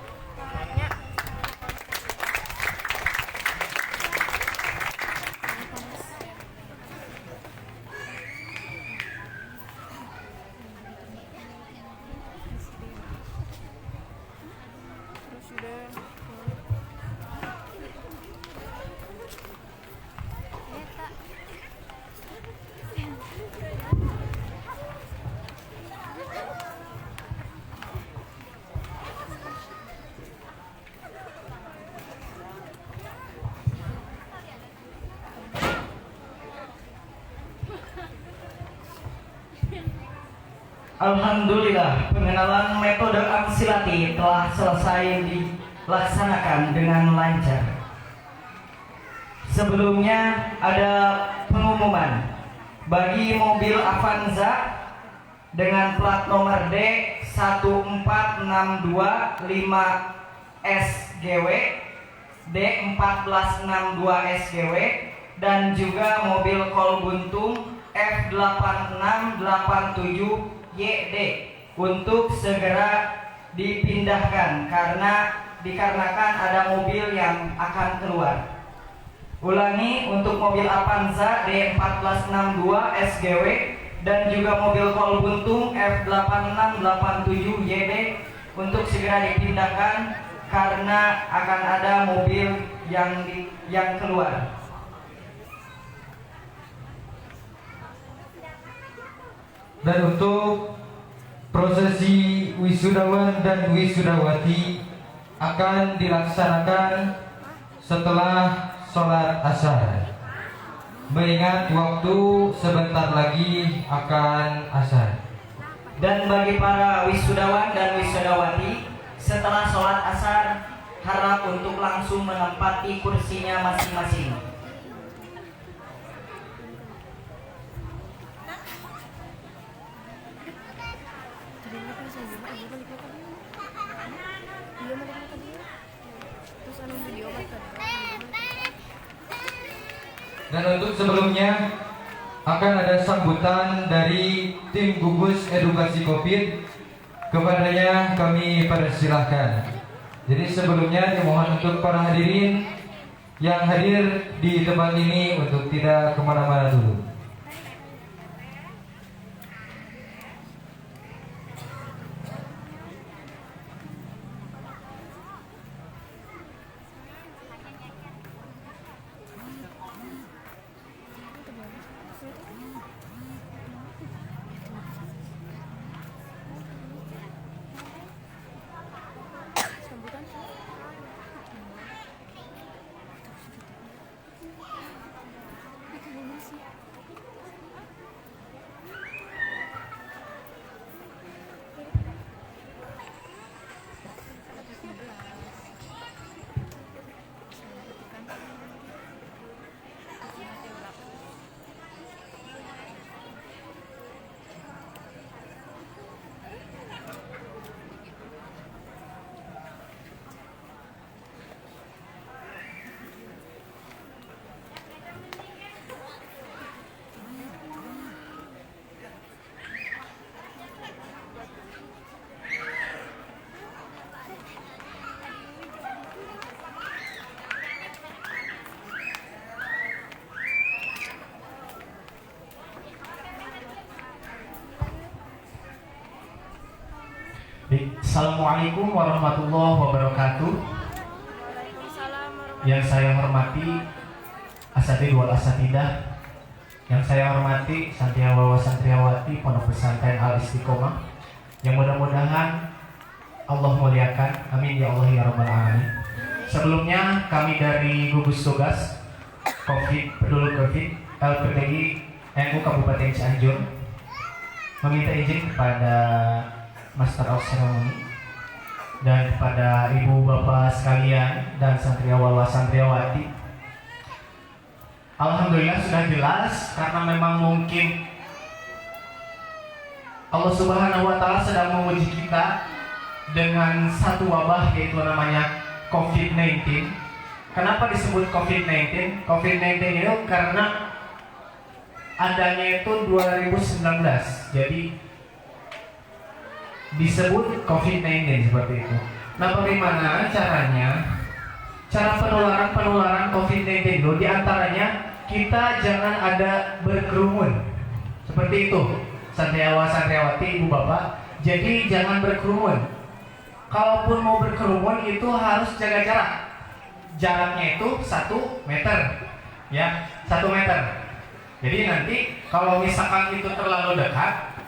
Alhamdulillah, pengenalan metode Hamsilati telah selesai dilaksanakan dengan lancar. Sebelumnya ada pengumuman bagi mobil Avanza dengan plat nomor D 14625 SGW, D1462 SGW, dan juga mobil Kol Buntung F8687YD untuk segera dipindahkan dikarenakan ada mobil yang akan keluar. Ulangi, untuk mobil Avanza D1462 SGW dan juga mobil Kol Buntung F8687YD untuk segera dipindahkan karena akan ada mobil yang keluar. Dan untuk prosesi wisudawan dan wisudawati akan dilaksanakan setelah sholat asar. Mengingat waktu sebentar lagi akan asar. Dan bagi para wisudawan dan wisudawati, setelah sholat asar harap untuk langsung menempati kursinya masing-masing. Dan untuk sebelumnya akan ada sambutan dari tim gugus edukasi COVID. Kepadanya kami persilahkan. Jadi sebelumnya dimohon untuk para hadirin yang hadir di tempat ini untuk tidak kemana-mana dulu. Assalamualaikum warahmatullahi wabarakatuh. Yang saya hormati asatidz wal asatidah, yang saya hormati santriawa santriawati Pondok Pesantren Al Istiqomah, yang mudah-mudahan Allah muliakan, amin ya Allah ya rabbal alamin. Sebelumnya kami dari gugus tugas peduli COVID LPTI NU Kabupaten Cianjur meminta izin kepada Master of Ceremony dan kepada ibu bapak sekalian dan santriawa santriawati. Alhamdulillah sudah jelas, karena memang mungkin Allah Subhanahu wa Ta'ala sedang menguji kita dengan satu wabah, yaitu namanya COVID-19. Kenapa disebut COVID-19? COVID-19 itu karena adanya itu 2019, jadi disebut COVID-19 seperti itu. Nah, bagaimana caranya? Cara penularan COVID-19 itu diantaranya kita jangan ada berkerumun. Seperti itu, santriawa santriawati, ibu bapak. Jadi jangan berkerumun. Kalaupun mau berkerumun itu harus jaga jarak. Jaraknya itu 1 meter, ya 1 meter. Jadi nanti kalau misalkan itu terlalu dekat,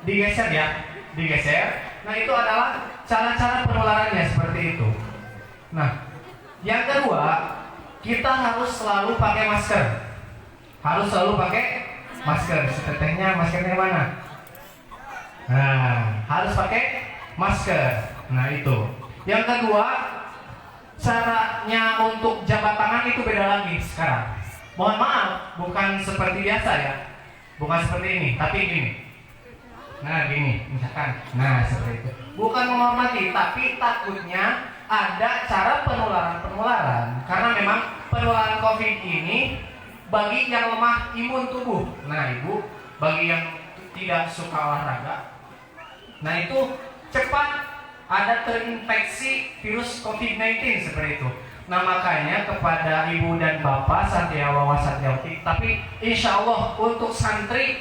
digeser ya. Nah, itu adalah cara-cara penularannya seperti itu. Nah, yang kedua, kita harus selalu pakai masker. Harus selalu pakai masker. Setetehnya maskernya mana? Nah, harus pakai masker. Nah, itu. Yang kedua, caranya untuk jabat tangan itu beda lagi sekarang. Mohon maaf, bukan seperti biasa ya. Bukan seperti ini, tapi gini. Nah, gini, misalkan. Nah, seperti itu. Bukan menghormati, tapi takutnya ada cara penularan. Karena memang penularan COVID ini bagi yang lemah imun tubuh. Nah ibu, bagi yang tidak suka olahraga, nah itu cepat ada terinfeksi virus COVID-19 seperti itu. Nah makanya kepada ibu dan bapak santriawa santriawati, tapi insya Allah untuk santri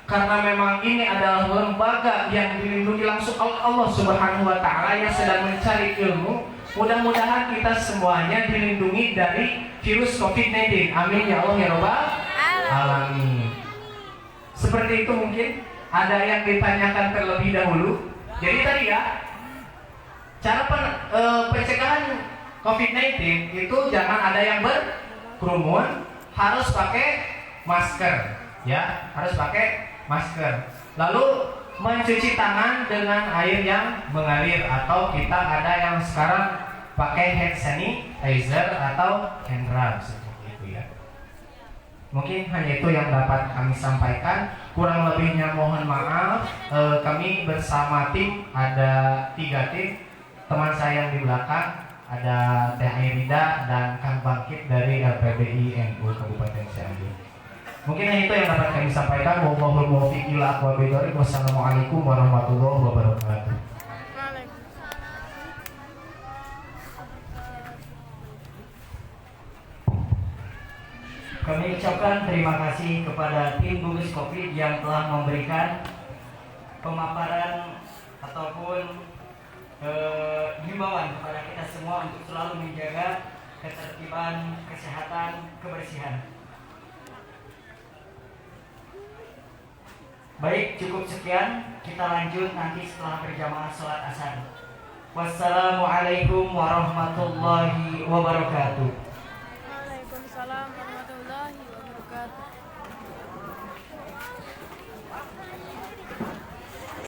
karena memang ini adalah lembaga yang dilindungi langsung oleh Allah Subhanahu wa taala yang sedang mencari ilmu, mudah-mudahan kita semuanya dilindungi dari virus COVID-19. Amin ya Allah ya Rabbal alamin. Seperti itu mungkin ada yang ditanyakan terlebih dahulu. Jadi tadi ya, cara pencegahan COVID-19 itu jangan ada yang berkerumun, harus pakai masker, ya, harus pakai masker. Lalu mencuci tangan dengan air yang mengalir, atau kita ada yang sekarang pakai hand sanitizer atau hand rub seperti itu ya. Mungkin hanya itu yang dapat kami sampaikan. Kurang lebihnya mohon maaf. Kami bersama tim, ada 3 tim. Teman saya yang di belakang ada Teh Airida dan Kang Bangkit dari LPBI NU Kabupaten Cianjur. Mungkin hanya itu yang dapat kami sampaikan. Wallahul muwaffiq ila aqwamit thoriq. Wassalamualaikum warahmatullahi wabarakatuh. Kami ucapkan terima kasih kepada tim gugus COVID yang telah memberikan pemaparan ataupun himbauan kepada kita semua untuk selalu menjaga ketertiban, kesehatan, kebersihan. Baik, cukup sekian. Kita lanjut nanti setelah berjamaah sholat asar. Wassalamualaikum warahmatullahi wabarakatuh. Waalaikumsalam warahmatullahi wabarakatuh.